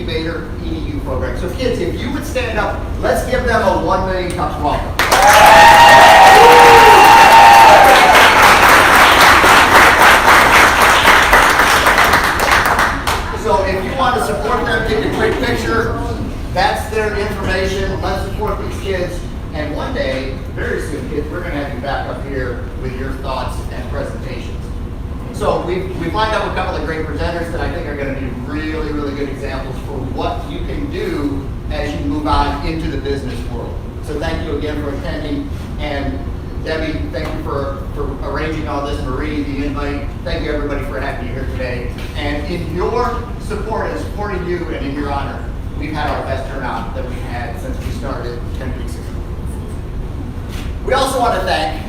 Incubator EDU program. So kids, if you would stand up, let's give them a 1 million cups welcome. So if you want to support them, take a quick picture. That's their information. Let's support these kids. And one day, very soon, kids, we're going to have you back up here with your thoughts and presentations. So we've lined up a couple of great presenters that I think are going to be really, really good examples for what you can do as you move on into the business world. So thank you again for attending. And Debbie, thank you for arranging all this. Marie, the invite. Thank you everybody for having you here today. And in your support and supporting you and in your honor, we've had our best turnout that we've had since we started 10 weeks ago. We also want to thank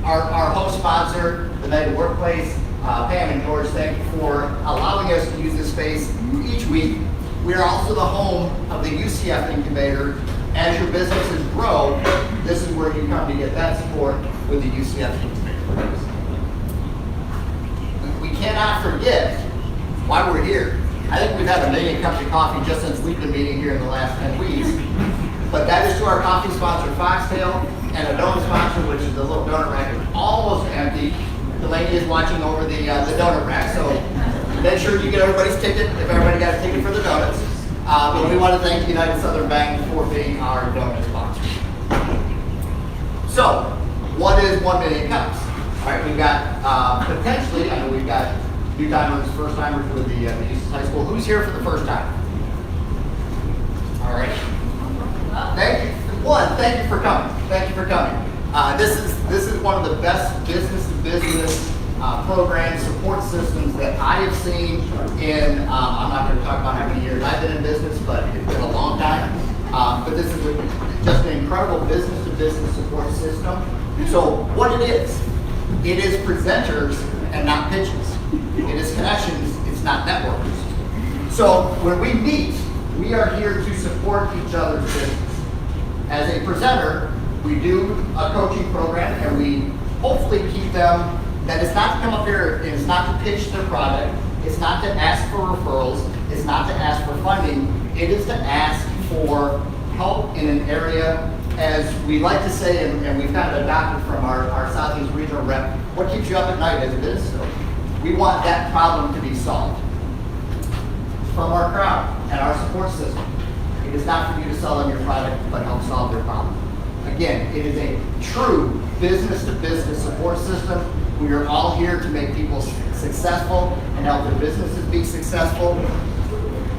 our host sponsor, the Mega Workplace, Pam and George. Thank you for allowing us to use this space each week. We are also the home of the UCF Incubator. As your businesses grow, this is where you come to get that support with the UCF Incubator. We cannot forget why we're here. I think we've had 1 million cups of coffee just since we've been meeting here in the last 10 weeks. But that is to our coffee sponsor, Foxtail, and a donut sponsor, which is the little donut rack, is almost empty. The lady is watching over the donut rack, so make sure you get everybody's ticket, if everybody got a ticket for the donuts. But we want to thank United Southern Bank for being our donut sponsor. So, what is 1 million cups? All right, we've got potentially, I know we've got new timers, first timers with the Eustis High School. Who's here for the first time? All right. Thank you. Thank you for coming. Thank you for coming. This is one of the best business-to-business program support systems that I have seen in, I'm not going to talk about how many years I've been in business, but it's been a long time. But this is just an incredible business-to-business support system. So what it is presenters and not pitches. It is connections, it's not networkers. So when we meet, we are here to support each other's business. As a presenter, we do a coaching program and we hopefully keep them, that it's not to come up here and it's not to pitch their product, it's not to ask for referrals, it's not to ask for funding, it is to ask for help in an area, as we like to say, and we've kind of adopted from our Southeast Regional Rep, what keeps you up at night as a business owner? We want that problem to be solved. From our crowd and our support system, it is not for you to sell them your product, but help solve their problem. Again, it is a true business-to-business support system. We are all here to make people successful and help their businesses be successful,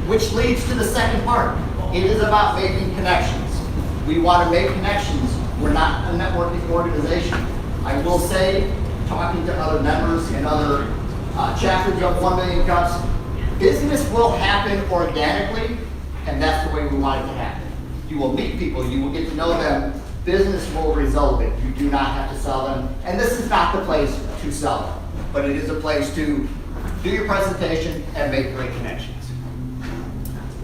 which leads to the second part. It is about making connections. We want to make connections. We're not a networking organization. I will say, talking to other members and other chapters of 1 Million Cups, business will happen organically, and that's the way we want it to happen. You will meet people, you will get to know them, business will result in it. You do not have to sell them, and this is not the place to sell them, but it is a place to do your presentation and make great connections.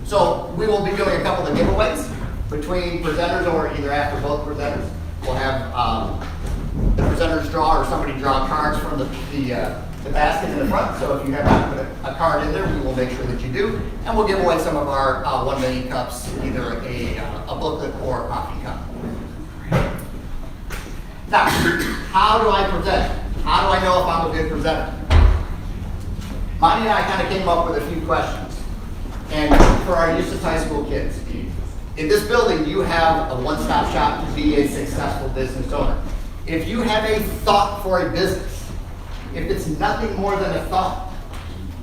So we will be doing a couple of giveaways between presenters or either after both presenters. We'll have the presenters draw or somebody draw cards from the basket in the front. So if you have not put a card in there, we will make sure that you do. And we'll give away some of our 1 million cups, either a booklet or a coffee cup. Now, how do I present? How do I know if I'm a good presenter? Monty and I kind of came up with a few questions. And for our Eustis High School kids, in this building, you have a one-stop shop to be a successful business owner. If you have a thought for a business, if it's nothing more than a thought,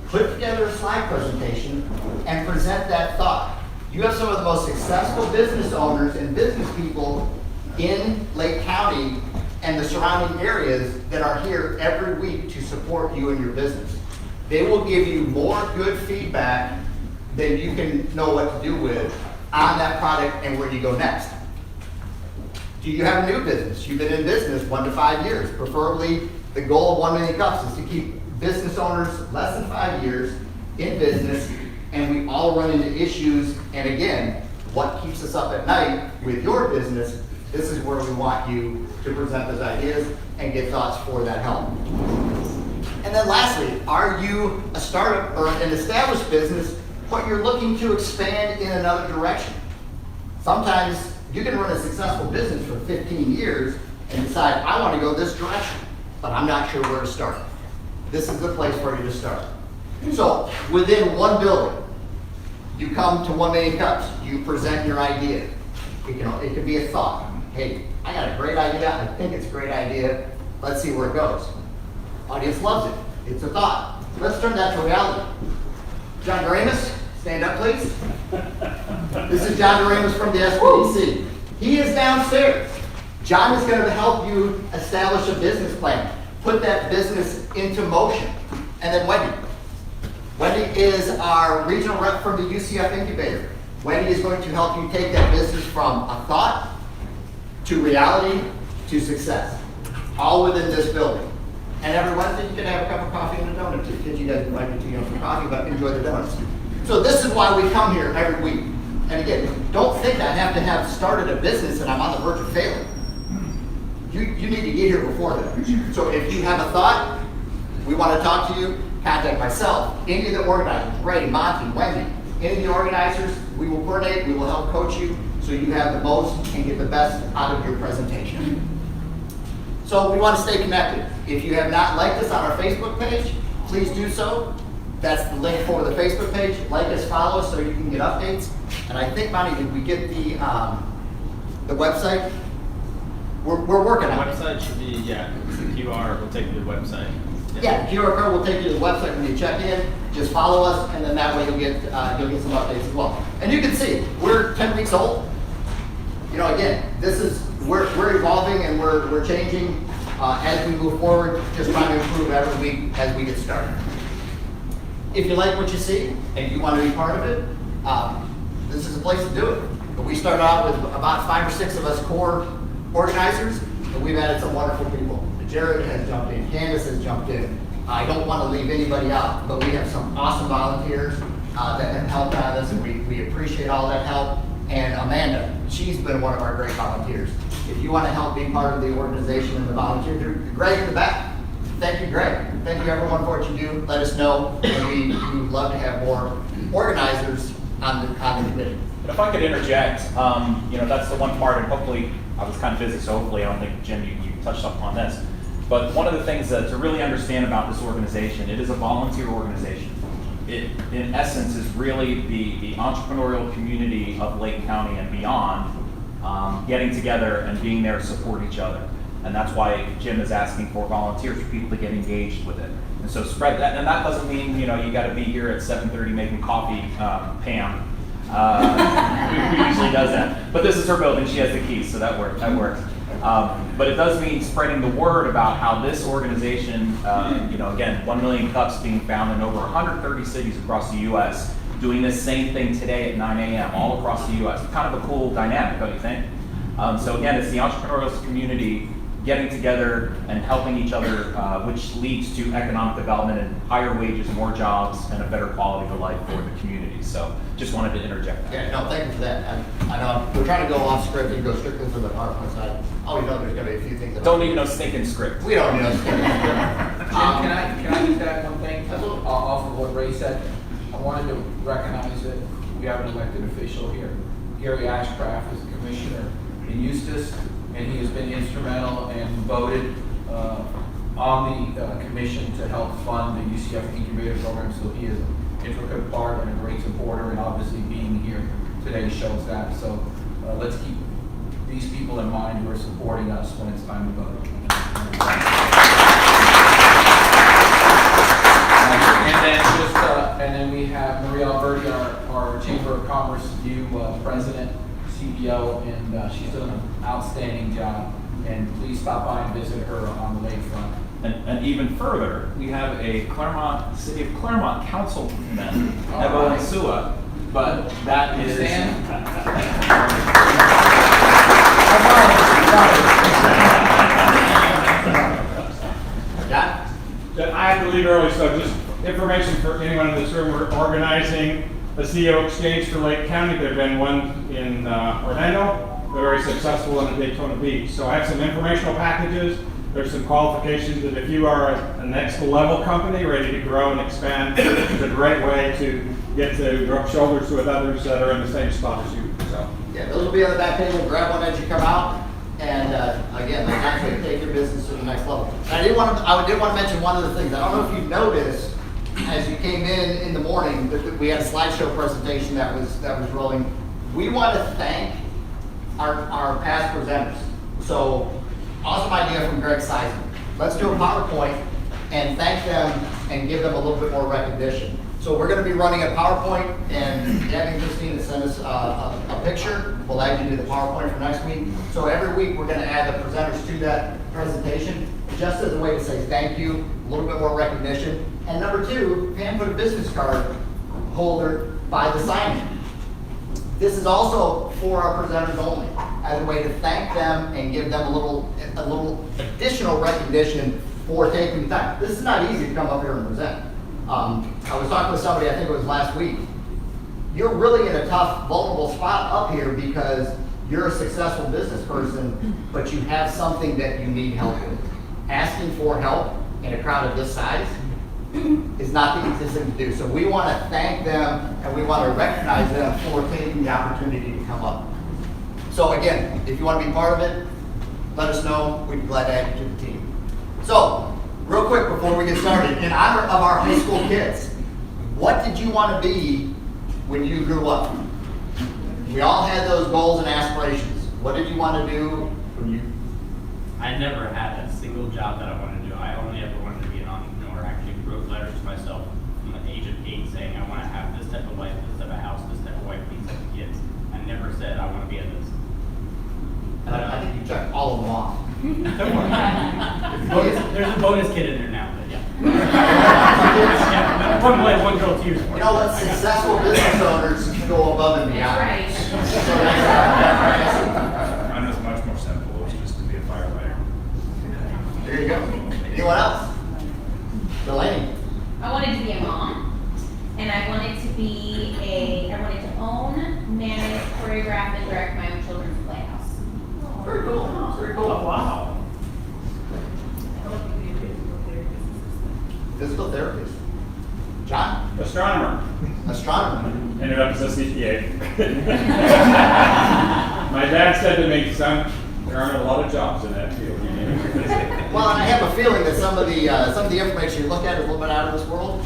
put together a slide presentation and present that thought. You have some of the most successful business owners and business people in Lake County and the surrounding areas that are here every week to support you and your business. They will give you more good feedback than you can know what to do with on that product and where you go next. Do you have a new business? You've been in business 1 to 5 years. Preferably, the goal of 1 Million Cups is to keep business owners less than 5 years in business, and we all run into issues. And again, what keeps us up at night with your business, this is where we want you to present those ideas and get thoughts for that help. And then lastly, are you a startup or an established business but you're looking to expand in another direction. Sometimes you can run a successful business for 15 years and decide, I want to go this direction, but I'm not sure where to start. This is the place for you to start. So within one building, you come to 1 Million Cups, you present your idea. It could be a thought. Hey, I got a great idea, I think it's a great idea, let's see where it goes. Audience loves it, it's a thought. Let's turn that to reality. John Doremus, stand up please. This is John Doremus from the SBDC. He is downstairs. John is going to help you establish a business plan, put that business into motion. And then Wendy. Wendy is our regional rep from the UCF incubator. Wendy is going to help you take that business from a thought to reality to success, all within this building. And every Wednesday you can have a cup of coffee and a donut too. Kids, you guys invite me to for coffee, but enjoy the donuts. So this is why we come here every week. And again, don't think I have to have started a business and I'm on the verge of failing. You need to get here before that. So if you have a thought, we want to talk to you, contact myself, any of the organizers, Ray, Monty, Wendy, any of the organizers, we will coordinate, we will help coach you so you have the most and get the best out of your presentation. So we want to stay connected. If you have not liked us on our Facebook page, please do so. That's the link for the Facebook page. Like us, follow us so you can get updates. And I think, Monty, did we get the website? We're working on it. The website should be, yeah, it's the QR will take you to the website. Yeah, the QR code will take you to the website when you check in. Just follow us, and then that way you'll get some updates as well. And you can see, we're 10 weeks old. You know, again, we're evolving and we're changing as we move forward, just trying to improve every week as we get started. If you like what you see and you want to be part of it, this is a place to do it. But we started out with about 5 or 6 of us core organizers, and we've added some wonderful people. Jared has jumped in, Candace has jumped in. I don't want to leave anybody out, but we have some awesome volunteers that have helped on this, and we appreciate all that help. And Amanda, she's been one of our great volunteers. If you want to help be part of the organization and the volunteer group, Greg in the back. Thank you, Greg. Thank you everyone for what you do. Let us know, and we would love to have more organizers on the committee. But if I could interject, that's the one part, and hopefully, I was kind of busy, so hopefully I don't think, Jim, you touched up on this. But one of the things to really understand about this organization, it is a volunteer organization. It, in essence, is really the entrepreneurial community of Lake County and beyond getting together and being there to support each other. And that's why Jim is asking for volunteers, for people to get engaged with it. And so spread that, and that doesn't mean, you got to be here at 7:30 making coffee, Pam. Who usually does that. But this is her building, she has the keys, so that works. But it does mean spreading the word about how this organization, again, 1 Million Cups being found in over 130 cities across the U.S., doing this same thing today at 9 a.m. all across the U.S. Kind of a cool dynamic, don't you think? So again, it's the entrepreneurial community getting together and helping each other, which leads to economic development and higher wages, more jobs, and a better quality of life for the community. So just wanted to interject that. Yeah, no, thank you for that. I know we're trying to go off script and go strictly to the PowerPoint side. Oh, we know there's going to be a few things. Don't need no stinking script. We don't need no stinking script. Can I just add one thing off of what Ray said? I wanted to recognize that we have an elected official here. Gary Ashcraft is the commissioner in Eustis, and he has been instrumental and voted on the commission to help fund the UCF incubator program. So he is an intricate part and a great supporter, and obviously being here today shows that. So let's keep these people in mind who are supporting us when it's time to vote. And then we have Maria Alberti, our Chamber of Commerce new president, CEO, and she's done an outstanding job. And please stop by and visit her on the lakefront. And even further, we have a City of Claremont councilman, Ebo Nsua, but that is. I have to leave early, so just information for anyone in this room. We're organizing a CEO exchange for Lake County. There's been one in Orlando. They're very successful in Daytona Beach. So I have some informational packages There's some qualifications that if you are a next level company ready to grow and expand, it's a great way to get to rub shoulders with others that are in the same spot as you. So Yeah, those will be on the back table. Grab one as you come out. And again, like I said, take your business to the next level. And I did want to mention one of the things. I don't know if you noticed as you came in the morning that we had a slideshow presentation that was rolling. We want to thank our past presenters. So awesome idea from Greg Seisman. Let's do a PowerPoint and thank them and give them a little bit more recognition. So we're going to be running a PowerPoint, and Deb and Christina send us a picture. We'll add you to the PowerPoint for next week. So every week we're going to add the presenters to that presentation just as a way to say thank you, a little bit more recognition. And number two, Pam put a business card holder by the sign-in. This is also for our presenters only, as a way to thank them and give them a little additional recognition for taking the time. This is not easy to come up here and present. I was talking with somebody, I think it was last week. You're really in a tough, vulnerable spot up here because you're a successful business person, but you have something that you need help with. Asking for help in a crowd of this size is not the easiest thing to do. So we want to thank them and we want to recognize them for taking the opportunity to come up. So again, if you want to be part of it, let us know. We'd be glad to add you to the team. So, real quick before we get started, in honor of our high school kids, what did you want to be when you grew up? We all had those goals and aspirations. What did you want to do when you... I never had a single job that I wanted to do. I only ever wanted to be an entrepreneur. I actually wrote letters to myself from the age of 8 saying I want to have this type of life, this type of house, this type of wife, these type of kids. I never said I want to be in this. And I think you checked all of them off. There's a bonus kid in there now, but yeah. Yeah, one boy, one girl, 2 years. You know what? Successful business owners go above and beyond. Right. So that's, Mine was much more simple. It was just to be a firefighter. there you go. Anyone else? Delaney. I wanted to be a mom, and I wanted to own, manage, choreograph, and direct my own children's playhouse. Very cool. Very cool. Oh, wow. Physical therapist. John? astronomer. Astronomer. Ended up as a CPA. My dad said to me, son, there aren't a lot of jobs in that field. Well, I have a feeling that some of the information you look at is a little bit out of this world.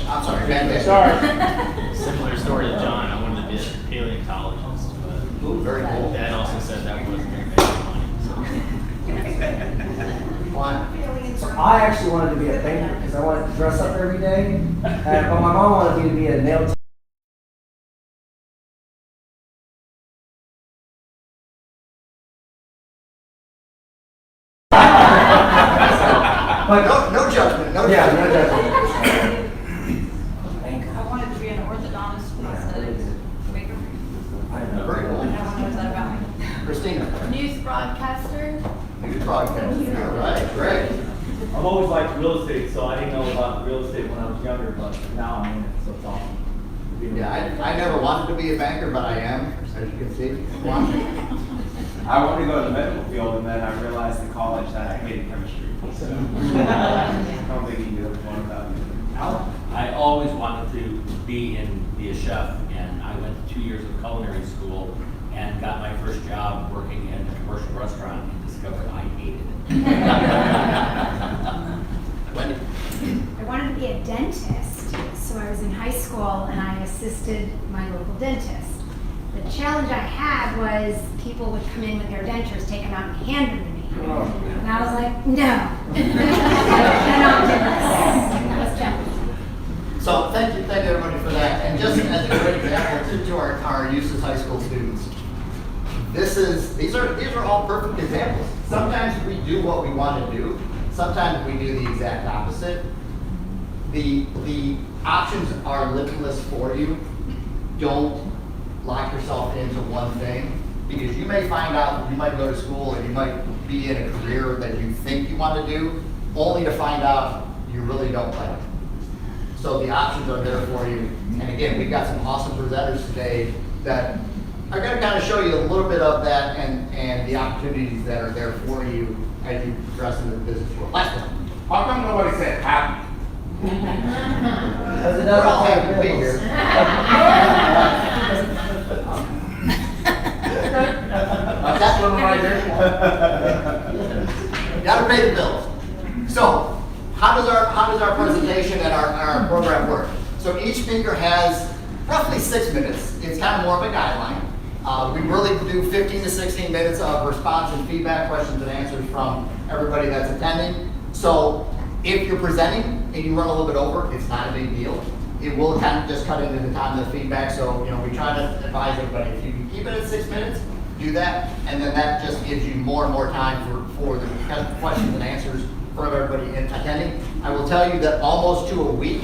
I'm sorry, Van Sorry. Similar story to John. I wanted to be a paleontologist, but Ooh, very cool. Dad also said that wasn't going to make money. One. So I actually wanted to be a banker because I wanted to dress up every day, but my mom wanted me to be a nail But no judgment. No Yeah, judgment. no judgment. I wanted to be an orthodontist instead of maker. Very cool. What was that about? Christina. News broadcaster. News broadcast. All right, great. I've always liked real estate, so I didn't know about real estate when I was younger, but now I'm in it, so it's awesome. Yeah, I never wanted to be a banker, but I am, as you can see. One. I wanted to go to the medical field, and then I realized in college that I hated chemistry. So I don't think you can do one without it. I always wanted to be a chef, and I went to 2 years of culinary school and got my first job working in a commercial restaurant and discovered I hated it. Wendy. I wanted to be a dentist, so I was in high school and I assisted my local dentist. The challenge I had was people would come in with their dentures taken out and hand them to me. And I was like, no. Cannot do this. That was challenging. So thank you everybody for that. And just as a great example to our Eustis High School students, these are all perfect examples. Sometimes we do what we want to do. Sometimes we do the exact opposite. The options are limitless for you. Don't lock yourself into one thing, because you may find out you might go to school and you might be in a career that you think you want to do, only to find out you really don't like it. So the options are there for you. And again, we've got some awesome presenters today that I gotta kind of show you a little bit of that and the opportunities that are there for you as you progress into the business world. Last one. How come nobody said happy? Because it We're all doesn't happy to be pay here. bills. That's one right there. Gotta pay the bills. So, how does our presentation and our program work? So each speaker has roughly 6 minutes. It's kind of more of a guideline. We really do 15 to 16 minutes of response and feedback, questions and answers from everybody that's attending. So if you're presenting and you run a little bit over, it's not a big deal. It will kind of just cut into the time of the feedback. So, we try to advise everybody, if you can keep it at 6 minutes, do that. And then that just gives you more and more time for the kind of questions and answers for everybody attending. I will tell you that almost to a week,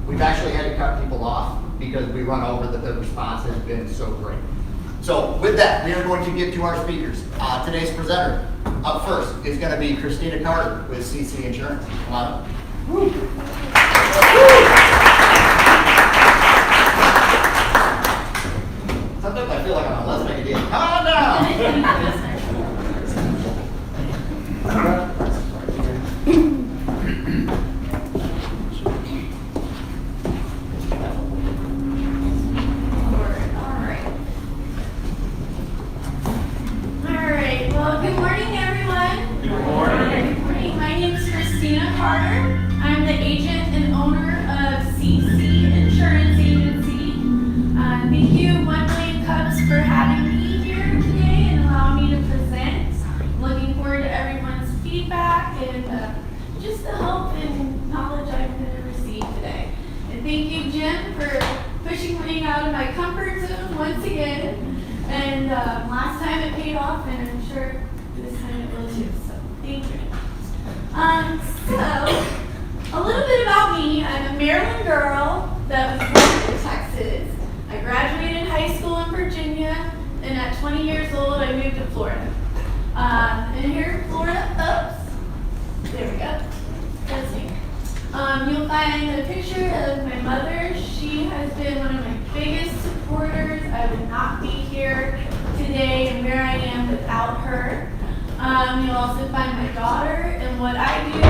we've actually had to cut people off because we run over that the response has been so great. So with that, we are going to get to our speakers. Today's presenter up first is going to be Christina Carter with CC Insurance. Come on up. Sometimes I feel like I'm on Let's Make a Deal. Come on down. Alright, well, good morning, everyone. Good morning. My name is Christina Carter. I'm the agent and owner of CC Insurance Agency. Thank you, 1 Million Cups, for having me here today and allowing me to present. I'm looking forward to everyone's feedback and just the help and knowledge I'm going to receive today. And thank you, Jim, for pushing me out of my comfort zone once again. And last time it paid off, and I'm sure this time it will too. So thank you. So a little bit about me. I'm a Maryland girl that was born in Texas. I graduated high school in Virginia, and at 20 years old, I moved to Florida. And here in Florida, there we go. That's me. You'll find a picture of my mother. She has been one of my biggest supporters. I would not be here today and where I am without her. You'll also find my daughter, and what I do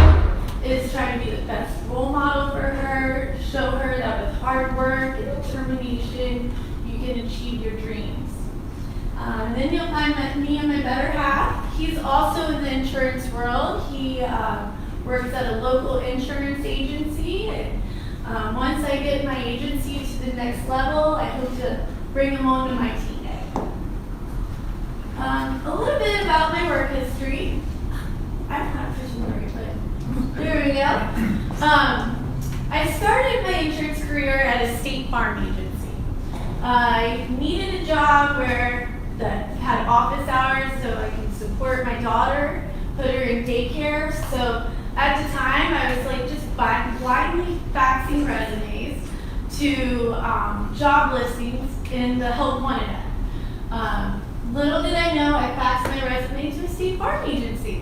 is try to be the best role model for her, show her that with hard work and determination, you can achieve your dreams. And then you'll find me and my better half. He's also in the insurance world. He works at a local insurance agency. And once I get my agency to the next level, I hope to bring him on to my team. A little bit about my work history. I'm not pushing the right button. There we go. I started my insurance career at a State Farm agency. I needed a job that had office hours so I could support my daughter, put her in daycare. So at the time, I was like just blindly faxing resumes to job listings in the Help Wanted ad. Little did I know, I faxed my resume to a State Farm agency.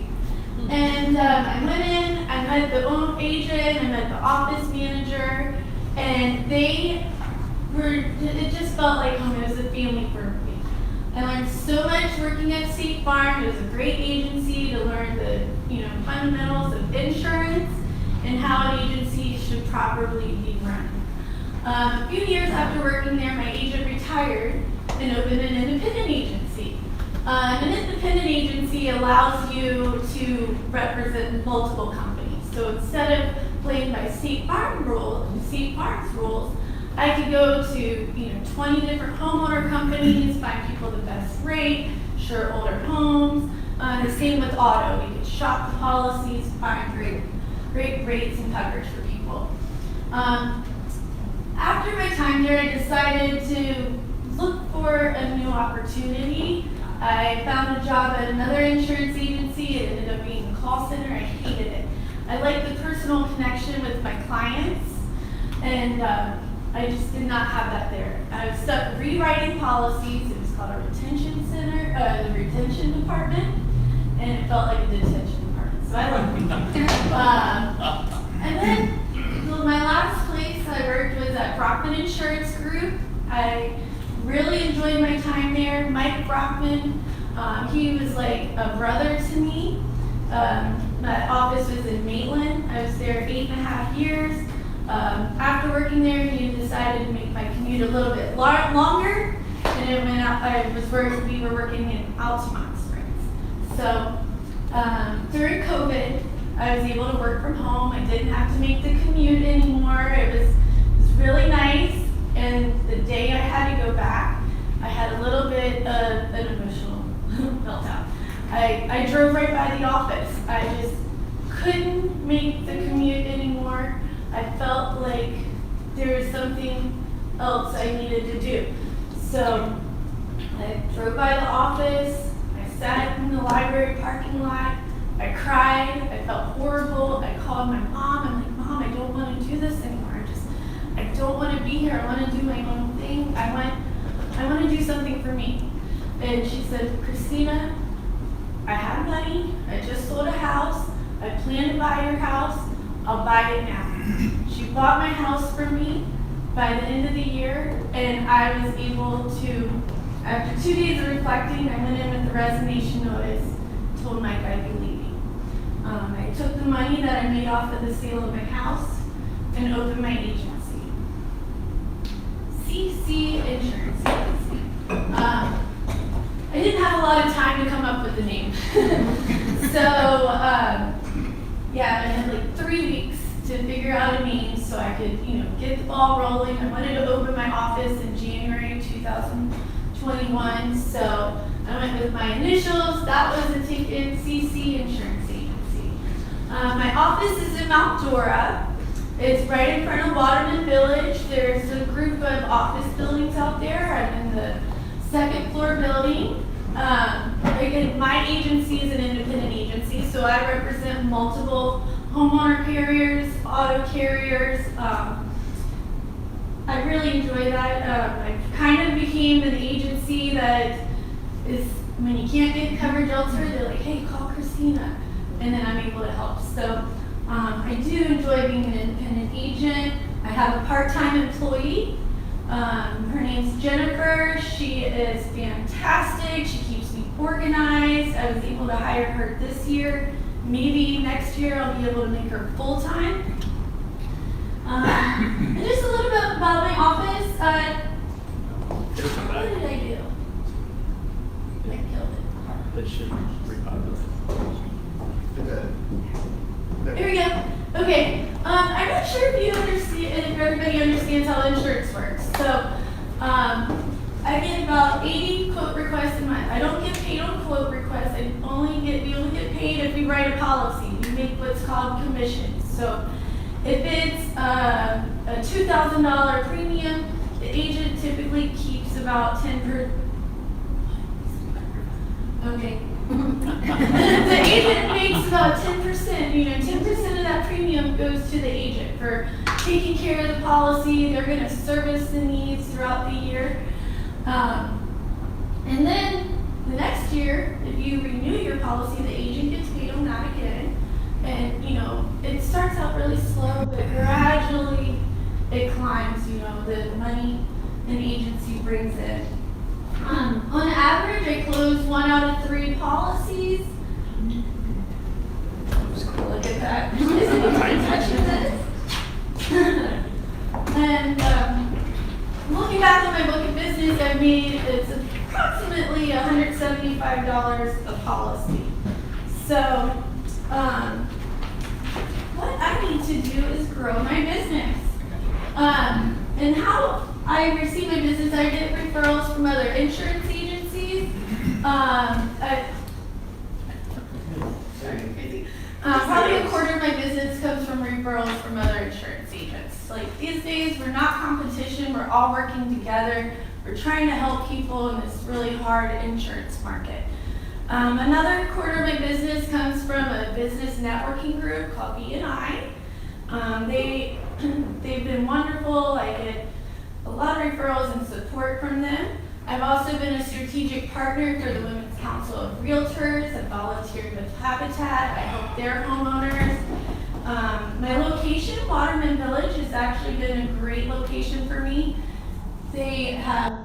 And I went in, I met the agent, I met the office manager, and it just felt like home. It was a family for me. I learned so much working at State Farm. It was a great agency to learn the fundamentals of insurance and how an agency should properly be run. A few years after working there, my agent retired and opened an independent agency. An independent agency allows you to represent multiple companies. So instead of playing by State Farm's rules, I could go to 20 different homeowner companies, find people the best rate, insure older homes. The same with auto. We could shop the policies, find great rates and coverage for people. After my time there, I decided to look for a new opportunity. I found a job at another insurance agency. It ended up being a call center. I hated it. I liked the personal connection with my clients, and I just did not have that there. I was stuck rewriting policies. It was called a retention center, the retention department, and it felt like a detention department. So I left it. And then my last place I worked was at Brockman Insurance Group. I really enjoyed my time there. Mike Brockman, he was like a brother to me. My office was in Maitland. I was there 8.5 years. After working there, he decided to make my commute a little bit longer, and it went out. We were working in Altamont Springs. So during COVID, I was able to work from home. I didn't have to make the commute anymore. It was really nice. And the day I had to go back, I had a little bit of an emotional meltdown. I drove right by the office. I just couldn't make the commute anymore. I felt like there was something else I needed to do. So I drove by the office. I sat in the library parking lot. I cried. I felt horrible. I called my mom. I'm like, Mom, I don't want to do this anymore. I don't want to be here. I want to do my own thing. I want to do something for me. And she said, Christina, I have money. I just sold a house. I plan to buy your house. I'll buy it now. She bought my house for me by the end of the year, and I was able to, after 2 days of reflecting, I went in with the resignation notice, told Mike I'd be leaving. I took the money that I made off of the sale of my house and opened my agency. CC Insurance Agency. I didn't have a lot of time to come up with the name. Yeah, I had like 3 weeks to figure out a name so I could, get the ball rolling. I wanted to open my office in January 2021, so I went with my initials. That was the ticket, CC Insurance Agency. My office is in Mount Dora. It's right in front of Waterman Village. There's a group of office buildings out there. I'm in the 2nd floor building. Again, my agency is an independent agency, so I represent multiple homeowner carriers, auto carriers. I really enjoy that. I kind of became an agency that is, when you can't get coverage elsewhere, they're like, hey, call Christina, and then I'm able to help. So I do enjoy being an independent agent. I have a part-time employee. Her name's Jennifer. She is fantastic. She keeps me organized. I was able to hire her this year. Maybe next year I'll be able to make her full-time. And just a little bit about my office. What did I do? I killed it. That should repopulate. There we go. Okay. I'm not sure if you understand, if everybody understands how insurance works. So, I get about 80 quote requests a month. I don't get paid on quote requests. We only get paid if we write a policy. We make what's called commissions. So, if it's a $2,000 premium, the agent typically keeps about 10%. Okay. The agent makes about 10%. 10% of that premium goes to the agent for taking care of the policy. They're going to service the needs throughout the year. And then the next year, if you renew your policy, the agent gets paid on that again. And, it starts out really slow, but gradually it climbs, the money an agency brings in. On average, I close 1 out of 3 policies. Look at that. Isn't anybody touching this? And looking back on my book of business, I've made it's approximately $175 a policy. So, what I need to do is grow my business. And how I receive my business, I get referrals from other insurance agencies. Probably a quarter of my business comes from referrals from other insurance agents. Like these days, we're not competition, we're all working together. We're trying to help people in this really hard insurance market. Another quarter of my business comes from a business networking group called B&I. They've been wonderful. I get a lot of referrals and support from them. I've also been a strategic partner for the Women's Council of Realtors. I've volunteered with Habitat. I help their homeowners. My location, Waterman Village, has actually been a great location for me. They have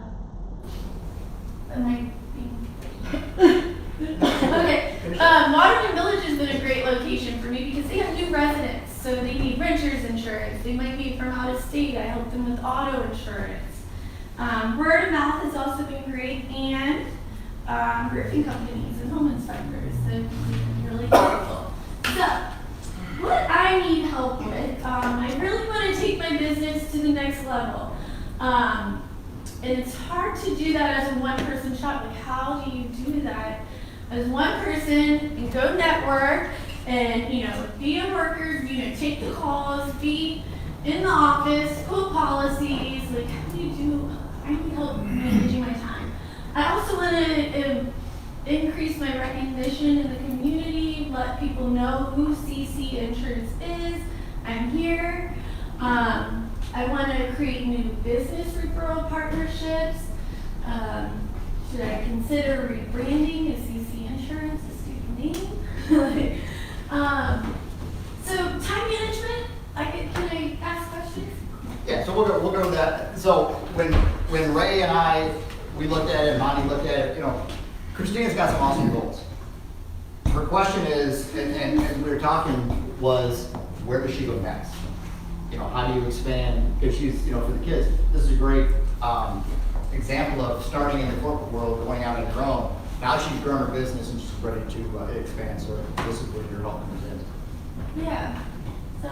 am I being? Okay, Waterman Village has been a great location for me because they have new residents, so they need renters insurance. They might be from out of state. I help them with auto insurance. Word of mouth has also been great, and roofing companies and home inspectors have been really helpful. So, what I need help with, I really want to take my business to the next level. And it's hard to do that as a one-person shop. Like, how do you do that as one person and go network and, be a worker, take the calls, be in the office, quote policies. Like, how do you do? I need help managing my time. I also want to increase my recognition in the community, let people know who CC Insurance is. I'm here. I want to create new business referral partnerships. Should I consider rebranding as CC Insurance, a stupid name? So time management, can I ask questions? Yeah, so we'll go to that. So when Ray and I, we looked at it, and Monty looked at it, Christina's got some awesome goals. Her question is, and we were talking, was where does she go next? How do you expand? Because she's, for the kids, this is a great example of starting in the corporate world, going out on her own. Now she's grown her business and she's ready to expand. So this is where your help comes in. Yeah. So,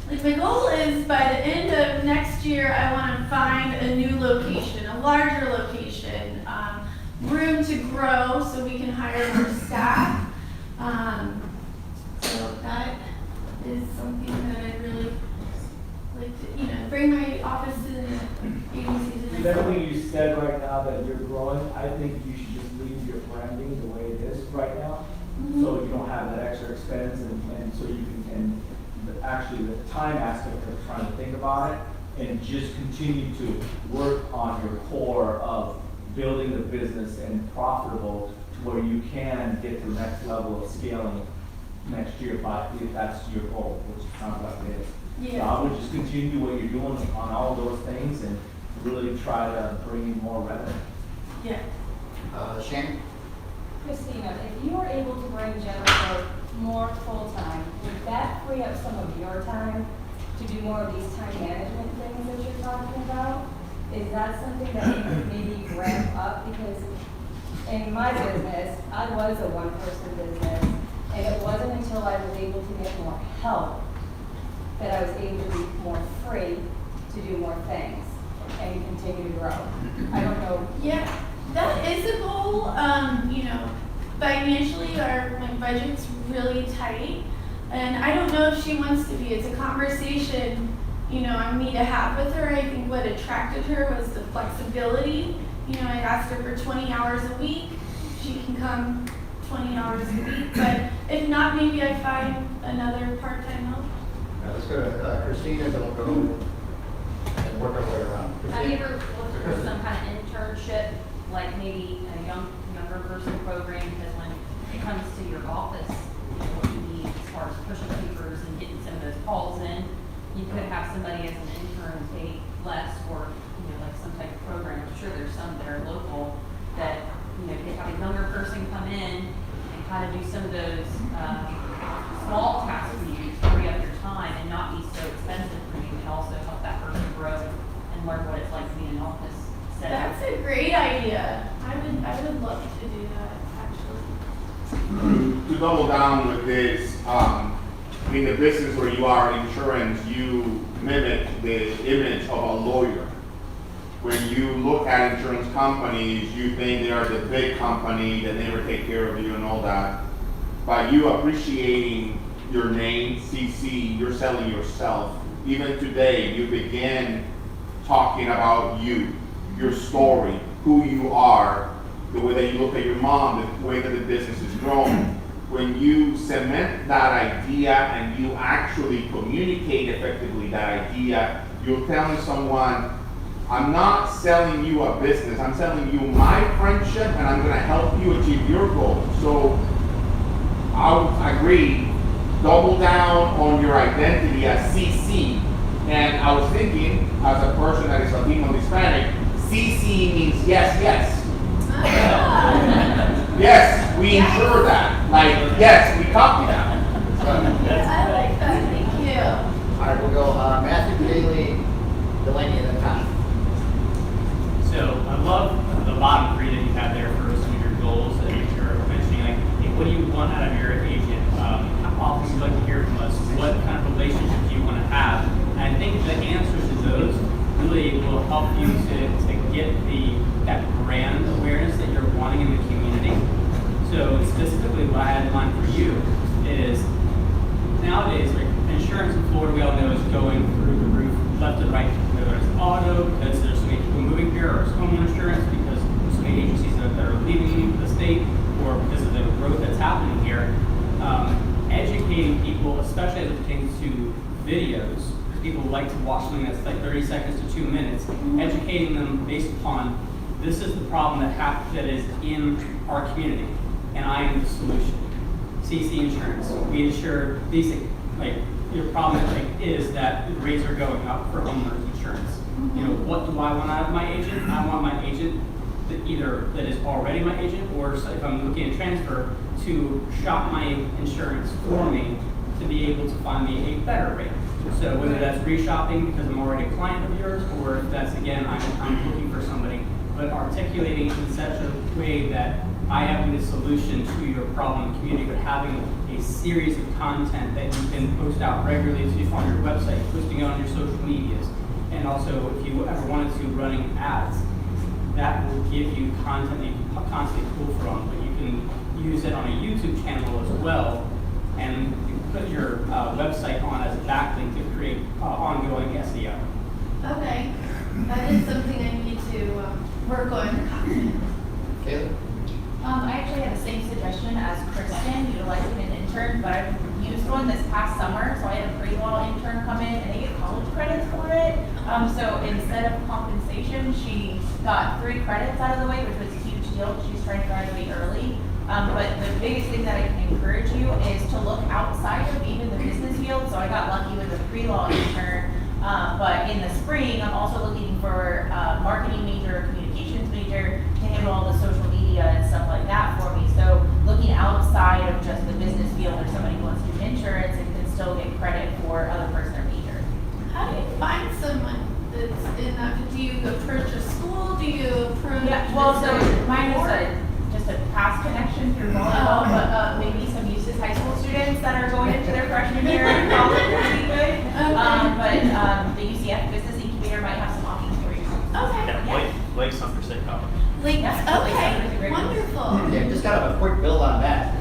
my goal is by the end of next year, I want to find a new location, a larger location, room to grow so we can hire more staff. So that is something that I really like to, bring my office to the agencies. With everything you said right now that you're growing, I think you should just leave your branding the way it is right now. Mm-hmm. So you don't have that extra expense and so you can, actually the time aspect of trying to think about it and just continue to work on your core of building the business and profitable to where you can get to the next level of scaling next year, if that's your goal, which sounds like it is. Yeah. So I would just continue what you're doing on all those things and really try to bring in more revenue. Yeah. Shane? Christina, if you were able to bring Jennifer more full-time, would that free up some of your time to do more of these time management things that you're talking about? Is that something that you could maybe ramp up? Because in my business, I was a one-person business, and it wasn't until I was able to get more help that I was able to be more free to do more things and continue to grow. I don't know. Yeah, that is a goal. Financially, my budget's really tight, and I don't know if she wants to be. It's a conversation, I need to have with her. I think what attracted her was the flexibility. I asked her for 20 hours a week. She can come 20 hours a week, but if not, maybe I find another part-time help. Let's go to Christina, then we'll go and work our way around. Have you ever looked for some kind of internship, like maybe a younger person program? Because when it comes to your office, what you need as far as pushing papers and getting some of those calls in, you could have somebody as an intern pay less, or like some type of program. I'm sure there's some that are local that could have a younger person come in and kind of do some of those small tasks for you to free up your time and not be so expensive for you, and also help that person grow and learn what it's like to be in an office setting. That's a great idea. I would love to do that, actually. To double down with this, in the business where you are, insurance, you mimic the image of a lawyer. When you look at insurance companies, you think they are the big company that never take care of you and all that. By you appreciating your name, CC, you're selling yourself. Even today, you begin talking about you, your story, who you are, the way that you look at your mom, the way that the business is growing. When you cement that idea and you actually communicate effectively that idea, you're telling someone, I'm not selling you a business, I'm selling you my friendship, and I'm gonna help you achieve your goals. So I would agree, double down on your identity as CC. And I was thinking, as a person that is Latino Hispanic, CC means yes, yes. we insure that. Like, yes, we copy that. So, I like that, thank you. All right, we'll go Matthew, Bailey, Delaney, and then Tom. So I love the bottom three that you have there for some of your goals that you're mentioning. Like, hey, what do you want out of your agent? How often would you like to hear from us? What kind of relationship do you want to have? And I think the answers to those really will help you to get that brand awareness that you're wanting in the community. So specifically what I had in mind for you is nowadays, like insurance in Florida, we all know is going through the roof left and right, whether it's auto, because there's so many people moving here, or it's home insurance, because there's so many agencies that are leaving the state, or because of the growth that's happening here. Educating people, especially as it pertains to videos, because people like to watch something that's like 30 seconds to 2 minutes, educating them based upon this is the problem that is in our community, and I am the solution. CC Insurance, we insure these things. Like, your problem is that the rates are going up for homeowners insurance. You know, what do I want out of my agent? I want my agent that is already my agent, or if I'm looking at transfer, to shop my insurance for me to be able to find me a better rate. So whether that's reshopping because I'm already a client of yours, or if that's, again, I'm looking for somebody, but articulating in such a way that I have the solution to your problem in the community, but having a series of content that you can post out regularly on your website, posting it on your social medias, and also if you ever wanted to, running ads. That will give you content that you can constantly pull from, but you can use it on a YouTube channel as well, and you put your website on as a backlink to create ongoing SEO. Okay, that is something I need to work on. Caleb? I actually had the same suggestion as Kristen, utilizing an intern, but I've used one this past summer, so I had a pre-law intern come in and they get college credits for it. So instead of compensation, she got 3 credits out of the way, which was a huge deal. She's trying to graduate early. But the biggest thing that I can encourage you is to look outside of even the business field. So I got lucky with a pre-law intern, but in the spring, I'm also looking for a marketing major, communications major to handle all the social media and stuff like that for me. So looking outside of just the business field, or somebody who wants to do insurance and can still get credit for other parts of their major. How do you find someone that's in that? Do you approach a school? Do you approach? Yeah, well, so mine is just a past connection through volleyball, but maybe some Eustis high school students that are going into their freshman year in college would be good. But the UCF Business Incubator might have some options for you. Okay. Yeah, Blake Sumter State College. Like, Yeah, okay, wonderful. Yeah, just kind of a quick build on that.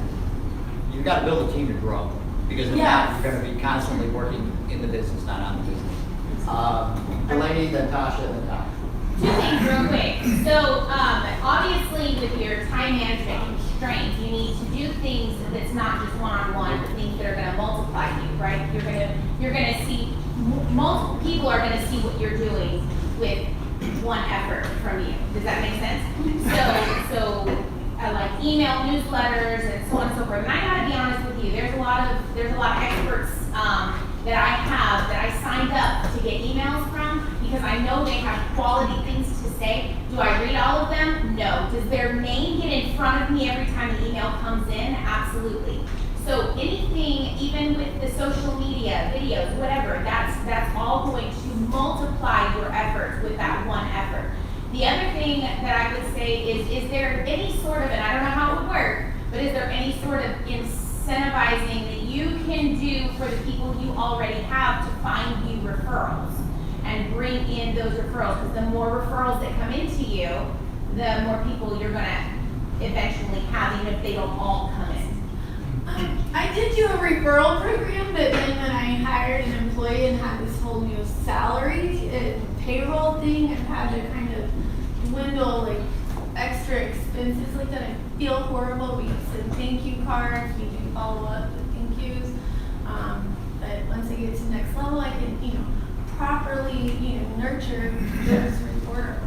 You've got to build a team to grow, because if not, you're going to be constantly working in the business, not on the business. Delaney, then Tasha, then Tom. 2 things real quick. So, obviously with your time management constraints, you need to do things that's not just one-on-one, but things that are gonna multiply you, right? You're gonna see, multiple people are gonna see what you're doing with one effort from you. Does that make sense? So I like email newsletters and so on and so forth. And I gotta be honest with you, there's a lot of experts, that I have that I signed up to get emails from, because I know they have quality things to say. Do I read all of them? No. Does their name get in front of me every time the email comes in? Absolutely. So anything, even with the social media, videos, whatever, that's all going to multiply your efforts with that one effort. The other thing that I would say is there any sort of, and I don't know how it would work, but is there any sort of incentivizing that you can do for the people you already have to find you referrals and bring in those referrals? Because the more referrals that come into you, the more people you're going to eventually have, even if they don't all come in. I did do a referral program, but then when I hired an employee and had this whole new salary and payroll thing, I've had to kind of dwindle like extra expenses like that. I feel horrible. We send thank you cards, we do follow up with thank yous. But once I get to the next level, I can, properly, nurture those referrals.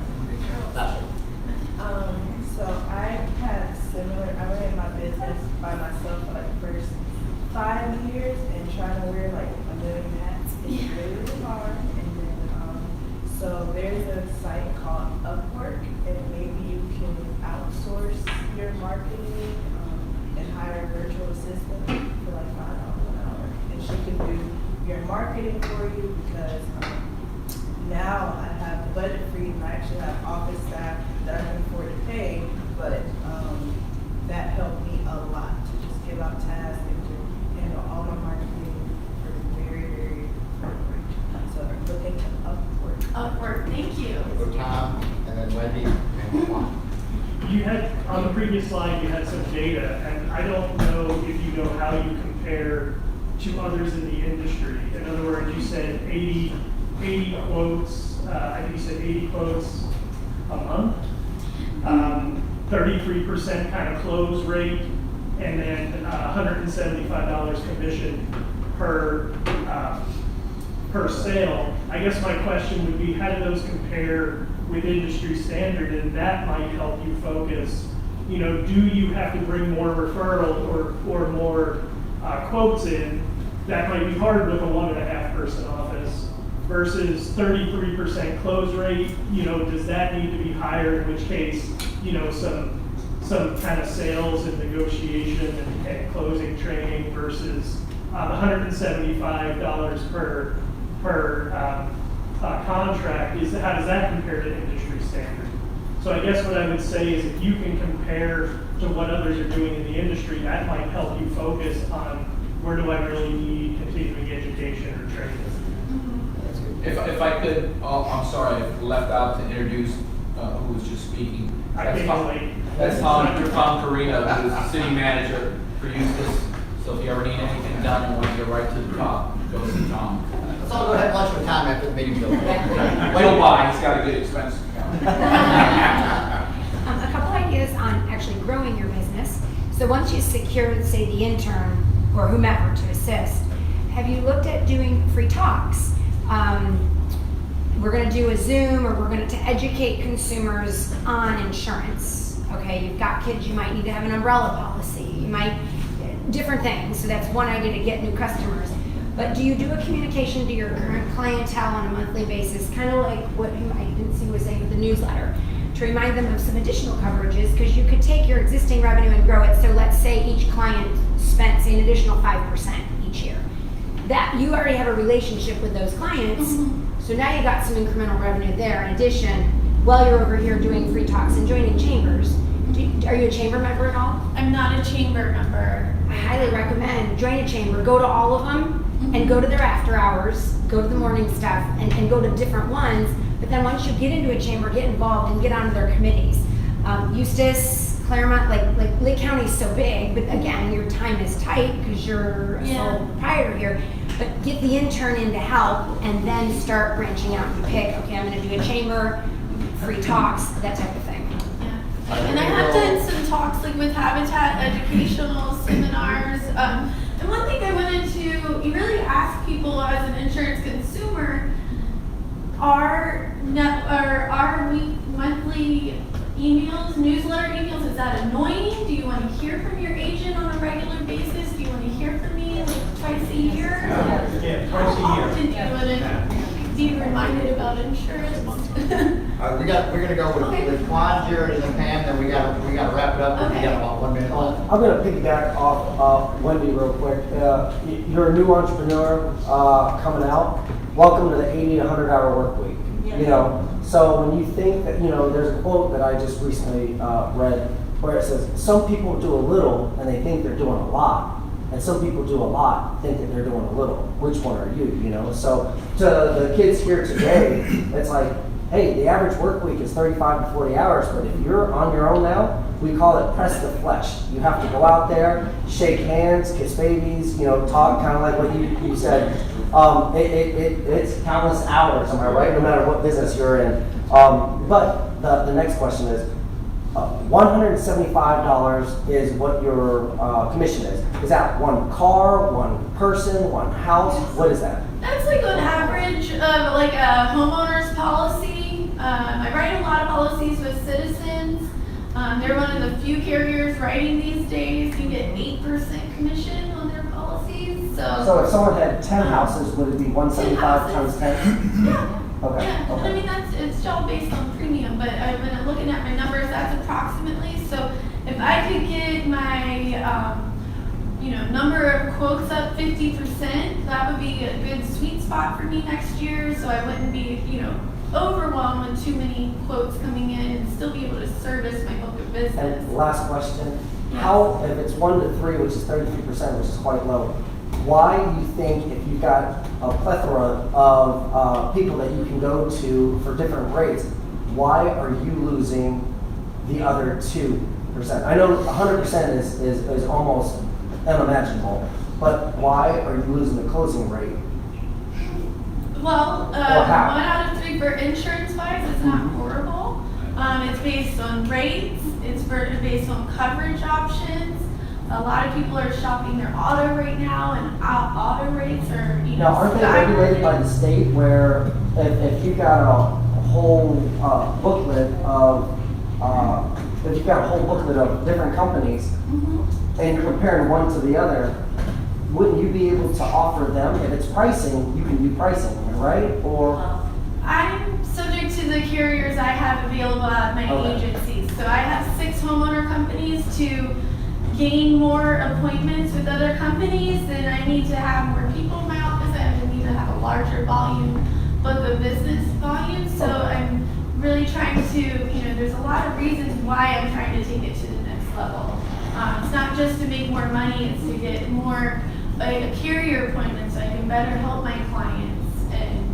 So I had similar, I ran my business by myself for like the first 5 years, and trying to wear like a million hats is really hard. And then, so there's a site called Upwork, and maybe you can outsource your marketing virtual assistant for like $5 an hour. And she can do your marketing for you because now I have the budget free and I actually have office staff that I can afford to pay, but that helped me a lot to just give out tasks and to handle all my marketing for very, very free. So I'm looking to Upwork. Upwork, thank you. So Tom, and then Wendy, and Juan. You had, on the previous slide, you had some data, and I don't know if you know how you compare to others in the industry. In other words, you said 80 quotes, I think you said 80 quotes a month, 33% kind of close rate, and then $175 commission per sale. I guess my question would be, how do those compare with industry standard? And that might help you focus. You know, do you have to bring more referrals or more quotes in? That might be hard with a 1.5 person office versus 33% close rate. You know, does that need to be higher? In which case, you know, some kind of sales and negotiation and closing training versus $175 per contract. How does that compare to industry standard? So I guess what I would say is if you can compare to what others are doing in the industry, that might help you focus on where do I really need continuing education or training. If I could, I'm sorry, I left out to introduce who was just speaking. That's Tom Carino, who's the city manager for Eustis. So if you ever need anything done and want to get right to the top, go see Tom. Let's all go have lunch with Tom after the meeting. He'll buy, he's got a good expense account. A couple ideas on actually growing your business. So once you secure, say, the intern or whomever to assist, have you looked at doing free talks? We're going to do a Zoom, or we're going to educate consumers on insurance. Okay, you've got kids, you might need to have an umbrella policy. You might, different things. So that's one idea to get new customers. But do you do a communication to your current clientele on a monthly basis, kind of like what I didn't see was saying with the newsletter, to remind them of some additional coverages? Because you could take your existing revenue and grow it. So let's say each client spent, say, an additional 5% each year. That you already have a relationship with those clients. So now you got some incremental revenue there. In addition, while you're over here doing free talks and joining chambers, are you a chamber member at all? I'm not a chamber member. I highly recommend join a chamber. Go to all of them and go to their after hours, go to the morning stuff, and go to different ones. But then once you get into a chamber, get involved and get onto their committees. Eustis, Claremont, like Lake County is so big, but again, your time is tight because you're a sole proprietor here. But get the intern in to help and then start branching out. You pick, okay, I'm going to do a chamber, free talks, that type of thing. Yeah. And I have done some talks like with Habitat, educational seminars. And one thing I wanted to really ask people as an insurance consumer, our monthly emails, newsletter emails, is that annoying? Do you want to hear from your agent on a regular basis? Do you want to hear from me like twice a year? Yeah, twice a year. How often do you want to be reminded about insurance? We're gonna go with Juan, Jared, and then Pam. Then we gotta wrap it up. We got about 1 minute left. I'm going to piggyback off Wendy real quick. You're a new entrepreneur coming out. Welcome to the 80 to 100 hour work week. You know, so when you think that, you know, there's a quote that I just recently read where it says, some people do a little and they think they're doing a lot. And some people do a lot, think that they're doing a little. Which one are you, you know? So to the kids here today, it's like, hey, the average work week is 35 to 40 hours, but if you're on your own now, we call it press the flesh. You have to go out there, shake hands, kiss babies, you know, talk kind of like what you said. It's countless hours, am I right? No matter what business you're in. But the next question is, $175 is what your commission is. Is that one car, one person, one house? What is that? That's like an average of like a homeowner's policy. I write a lot of policies with Citizens. They're one of the few carriers writing these days. You get 8% commission on their policies. So if someone had 10 houses, would it be 175 times 10? Yeah. Okay. Yeah. Okay. I mean, it's all based on premium, but when I'm looking at my numbers, that's approximately. So if I could get my, number of quotes up 50%. That would be a good sweet spot for me next year, so I wouldn't be, overwhelmed with too many quotes coming in and still be able to service my book of business. And last question, how, if it's 1 to 3, which is 33%, which is quite low, why do you think if you've got a plethora of people that you can go to for different rates, why are you losing the other 2%? I know 100% is almost unimaginable, but why are you losing the closing rate? Well, 1 how? out of 3 for insurance wise is not horrible. It's based on rates, it's based on coverage options. A lot of people are shopping their auto right now, and auto rates are, Now, aren't they regulated by the state where if you got a whole booklet of different companies and you're comparing one to the other, wouldn't you be able to offer them, if it's pricing, you can do pricing, right? Or I'm subject to the carriers I have available at my agency. So I have 6 homeowner companies. To gain more appointments with other companies, then I need to have more people in my office. I need to have a larger book of business volume. So I'm really trying to, there's a lot of reasons why I'm trying to take it to the next level. It's not just to make more money, it's to get more carrier appointments so I can better help my clients and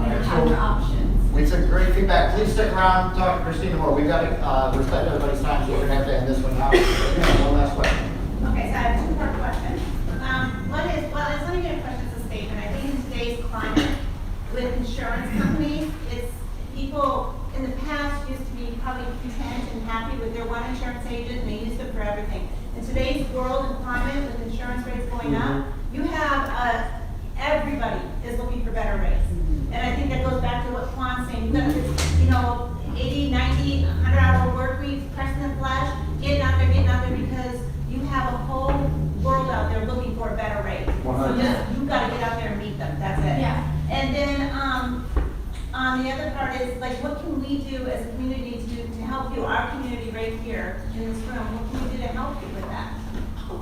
have more options. It's a great feedback. Please stick around, talk to Christina more. We've got to respect everybody's time, so we're going to have to end this one now. One last question. Okay, so I have 2-part questions. One is, it's not even a question, it's a statement. I think in today's climate with insurance companies, it's people in the past used to be probably content and happy with their one insurance agent and they used it for everything. In today's world and climate with insurance rates going up, you have everybody is looking for better rates. And I think that goes back to what Juan's saying. You've got this, 80, 90, 100-hour work weeks, pressing the flash, getting out there because you have a whole world out there looking for a better rate. So you've got to get out there and meet them. That's it. Yeah. And then the other part is, like, what can we do as a community to help you, our community right here in this room? What can we do to help you with that?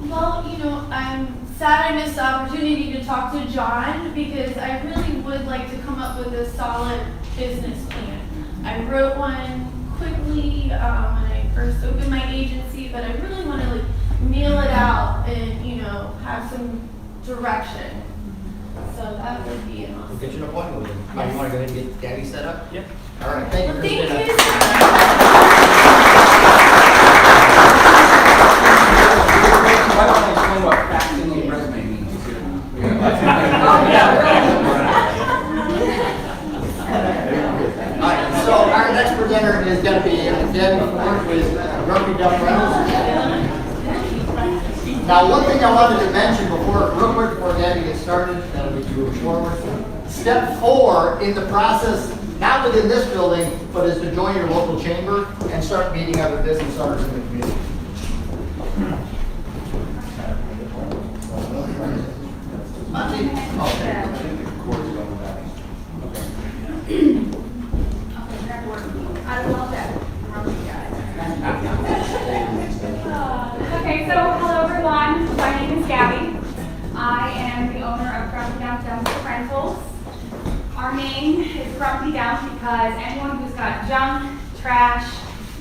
Well, I'm sad I missed the opportunity to talk to John because I really would like to come up with a solid business plan. I wrote one quickly when I first opened my agency, but I really want to mail it out and have some direction. So that would be an awesome. We'll get you an appointment with him. Yes. You want to go ahead and get Gabby set up? Yep. All right, thank you, Well, Christina. thank you. Why don't I explain what faxing your resume means? All right, so our next presenter is going to be Gabby Ford with Grumpy Duck Rentals. Now, one thing I wanted to mention real quick before Gabby gets started, that'll be moving forward. Step 4 in the process, not within this building, but is to join your local chamber and start meeting other business owners in the community. I love that. Okay, so hello everyone. My name is Gabby. I am the owner of Grumpy Dump Dumpster Rentals. Our name is Grumpy Dump because anyone who's got junk, trash,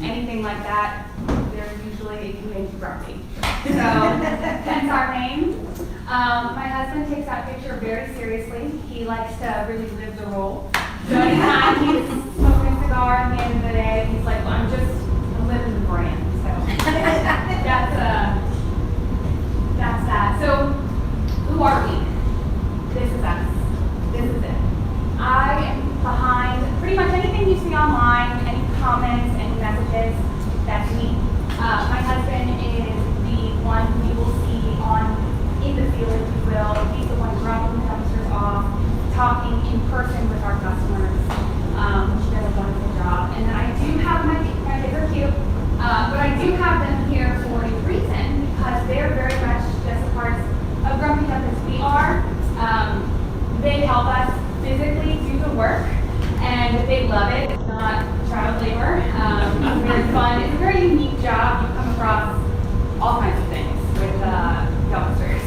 anything like that, they're usually conveyed to grumpy. So that's our name. My husband takes that picture very seriously. He likes to really live the role. So anytime he's smoking a cigar at the end of the day, he's like, well, I'm living the brand. So that's that. So who are we? This is us. This is it. I am behind pretty much anything you see online, any comments, any messages, that's me. My husband is the one who you will see in the field, if you will. He's the one dropping the dumpsters off, talking in person with our customers, which does a wonderful job. And then I do have my kids are cute, but I do have them here for a reason, because they're very much just parts of Grumpy Dump as we are. They help us physically do the work, and they love it. It's not child labor. It's very fun. It's a very unique job. You come across all kinds of things with dumpsters.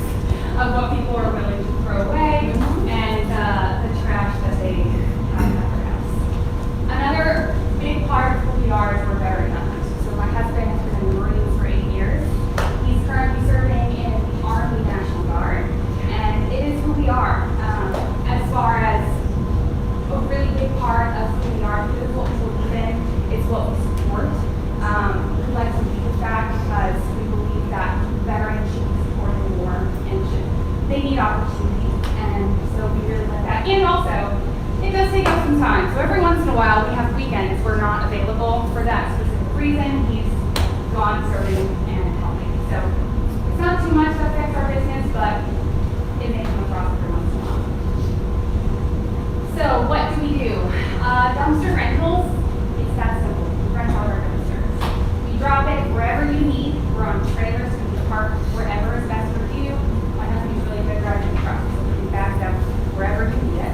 we are is we're veteran members. So my husband has been in the Marines for 8 years. He's currently serving in the Army National Guard, and it is who we are. As far as a really big part of who we are, because it's what we believe in, it's what we support. We like to lead with that because we believe that veterans should be supported more and they need opportunity, and so we really like that. And also, it does take up some time. So every once in a while, we have weekends we're not available for that specific reason. He's gone serving and helping. So it's not too much that affects our business, but it may come across every once in a while. So what do we do? Dumpster rentals, it's that simple. We rent all our dumpsters. We drop it wherever you need. We're on trailers, so we park wherever is best for you. My husband's really good driving trucks, so we can back up wherever you need it.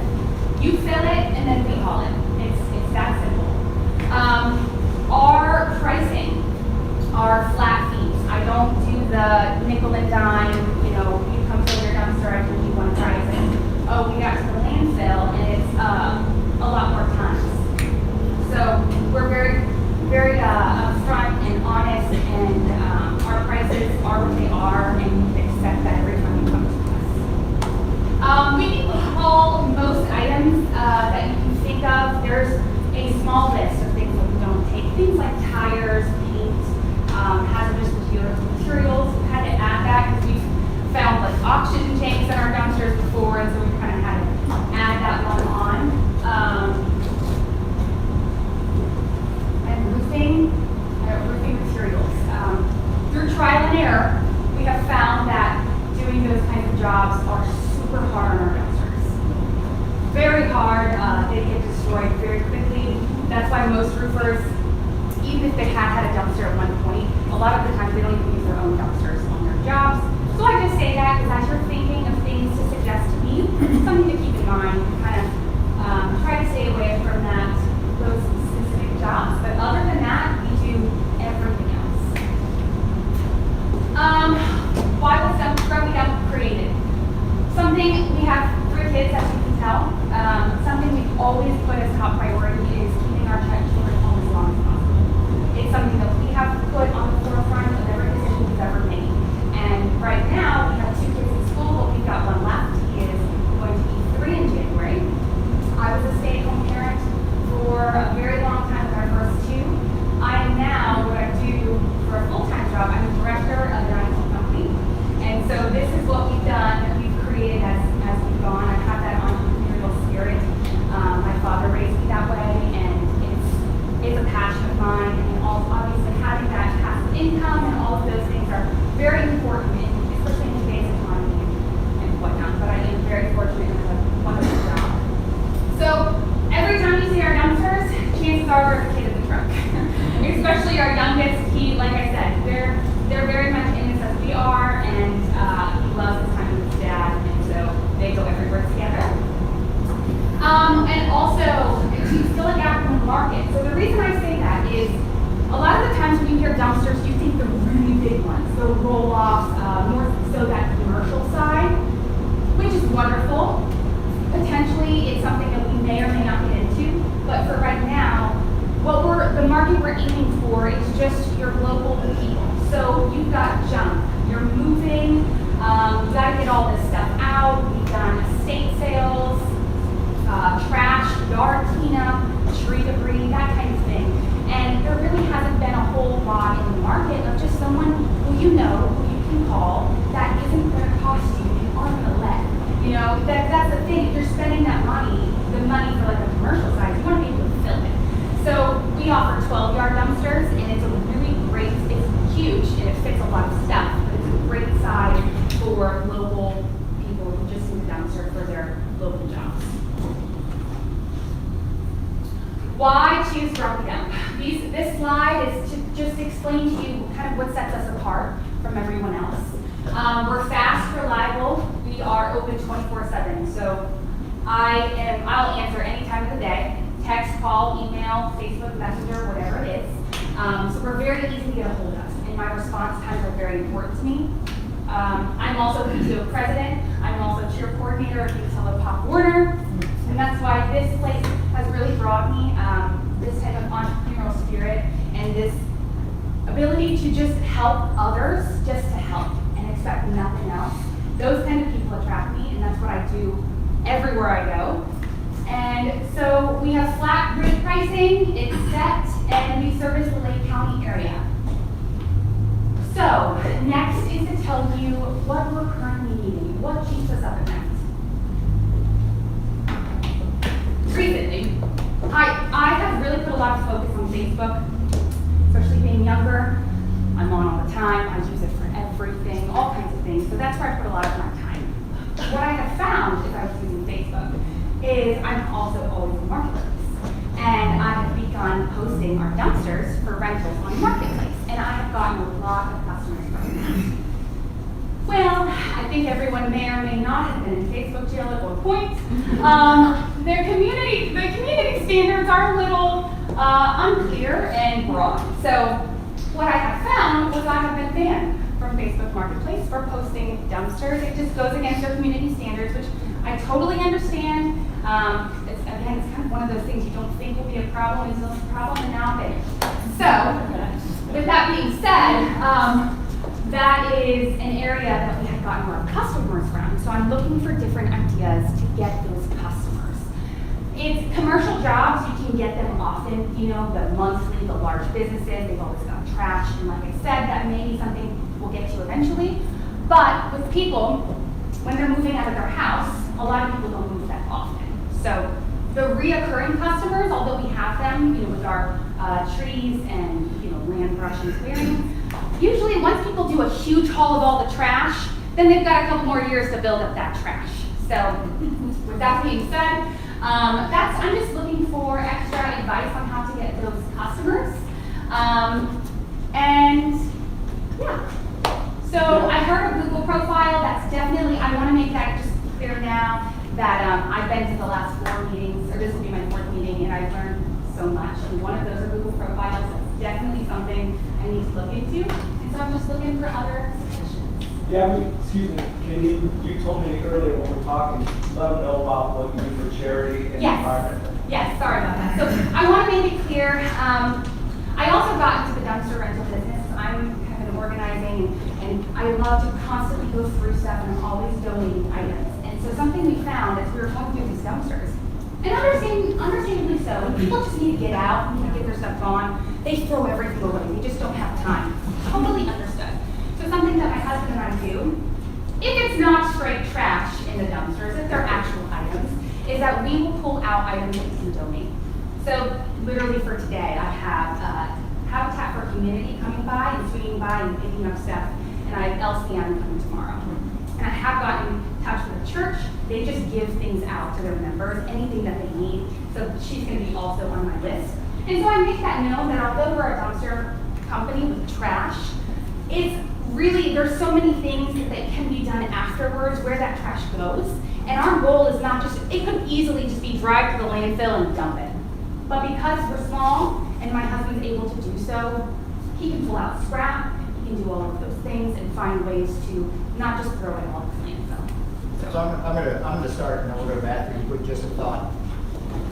You fill it, and then we haul it. It's that simple. Our pricing are flat fees. I don't do the nickel and dime, you come fill your dumpster, I give you one price, and oh, we got to the landfill, and it's a lot more tons. So we're very, very upfront and honest, and our prices are what they are, and you can expect that every time you come to us. We can haul most items that you can think of. There's a small list of things that we don't take. Things like tires, paint, hazardous materials. We've had to add that because we've found like oxygen tanks in our dumpsters before, and so we kind of had to add that one on. And roofing materials. Through trial and error, we have found that doing those kinds of jobs are super hard on our dumpsters. Very hard. They get destroyed very quickly. That's why most roofers, even if they had a dumpster at one point, a lot of the times they don't even use their own dumpsters on their jobs. So I just say that because as you're thinking of things to suggest to me, something to keep in mind, kind of try to stay away from those specific jobs. But other than that, we do everything else. Why was Grumpy Dump created? Something we have 3 kids, as you can tell. Something we've always put as top priority is keeping our children home as long as possible. It's something that we have put on the forefront of every decision we've ever made. And right now, we have 2 kids in school, but we've got one left. He is going to be 3 in January. I was a stay-at-home parent for a very long time with our first 2. I am now, what I do for a full-time job, I'm a director of an IT company. And so this is what we've done, we've created as we've gone. I have that entrepreneurial spirit. My father raised me that way, and it's a passion of mine. And obviously having that passive income and all of those things are very important, especially in today's economy and whatnot. But I am very fortunate to have a wonderful job. So every time you see our dumpsters, chances are we're the kid in the truck. Especially our youngest, he, like I said, they're very much in this as we are, and he loves his time with his dad, and so they go everywhere together. And also, to fill a gap in the market. So the reason I say that is, a lot of the times when you hear dumpsters, you think the really big ones, the roll-offs, more so that commercial side, which is wonderful. Potentially, it's something that we may or may not get into, but for right now, the market we're aiming for is just your local people. So you've got junk, you're moving, you got to get all this stuff out. We've done estate sales, trash, yard cleanup, tree debris, that kind of thing. And there really hasn't been a whole lot in the market of just someone who you know, who you can call, that isn't going to cost you an arm and a leg. That's the thing. If you're spending that money, the money for like a commercial size, you want to be able to fill it. So we offer 12-yard dumpsters, and it's a really great, it's huge, and it fits a lot of stuff, but it's a great size for local people who just need a dumpster for their local jobs. Why choose Grumpy Dump? This slide is to just explain to you kind of what sets us apart from everyone else. We're fast, reliable. We are open 24/7. So I'll answer any time of the day. Text, call, email, Facebook Messenger, whatever it is. So we're very easy to get a hold of, and my response times are very important to me. I'm also PTO president. I'm also cheer coordinator of UTELA Pop Warner, and that's why this place has really brought me this type of entrepreneurial spirit. spirit and this ability to just help others, just to help and expect nothing else. Those kind of people attract me, and that's what I do everywhere I go. And so we have flat grid pricing, it's set, and we service the Lake County area. So next is to tell you what we're currently needing, what keeps us up at night. Recently, I have really put a lot of focus on Facebook, especially being younger. I'm on all the time, I use it for everything, all kinds of things, so that's where I put a lot of my time. What I have found as I was using Facebook is I'm also always in Marketplace. And I have begun posting our dumpsters for rentals on Marketplace, and I have gotten a lot of customers from that. Well, I think everyone may or may not have been in Facebook jail at one point. The community standards are a little unclear and broad. So what I have found was I have been banned from Facebook Marketplace for posting dumpsters. It just goes against their community standards, which I totally understand. It's kind of one of those things you don't think will be a problem until it's a problem, and now it is. So, with that being said, that is an area that we have gotten more customers from. So I'm looking for different ideas to get those customers. It's commercial jobs, you can get them often, you know, the monthly, the large businesses, they've always got trash, and like I said, that may be something we'll get to eventually. But with people, when they're moving out of their house, a lot of people don't move that often. So the reoccurring customers, although we have them, you know, with our trees and, you know, land brush and clearing, usually once people do a huge haul of all the trash, then they've got a couple more years to build up that trash. So with that being said, I'm just looking for extra advice on how to get those customers. And yeah. So I heard a Google profile. That's definitely, I want to make that just clear now that I've been to the last 4 meetings, or this will be my 4th meeting, and I've learned so much. And one of those are Google profiles. That's definitely something I need to look into. And so I'm just looking for other suggestions. Yeah, excuse me, you told me earlier when we were talking, let them know about what you do for charity and environment. Yes, sorry about that. So I want to make it clear, I also got into the dumpster rental business. I'm kind of organizing, and I love to constantly go through stuff, and I'm always donating items. And so something we found as we were going through these dumpsters, and understandably so, when people just need to get out, need to get their stuff gone, they throw everything away. They just don't have time. Totally understood. So something that my husband and I do, if it's not straight trash in the dumpsters, if they're actual items, is that we will pull out items that we can donate. So literally for today, I have Habitat for Humanity coming by and swinging by and picking up stuff, and I have LCM coming tomorrow. And I have gotten in touch with the church. They just give things out to their members, anything that they need. So she's going to be also on my list. And so I make that known that although we're a dumpster company with trash, it's really, there's so many things that can be done afterwards where that trash goes. And our goal is not just, it could easily just be drive to the landfill and dump it. But because we're small and my husband's able to do so, he can pull out scrap, he can do all of those things and find ways to not just throw it all in the landfill. So I'm gonna start, and then we'll go to Matthew with just a thought.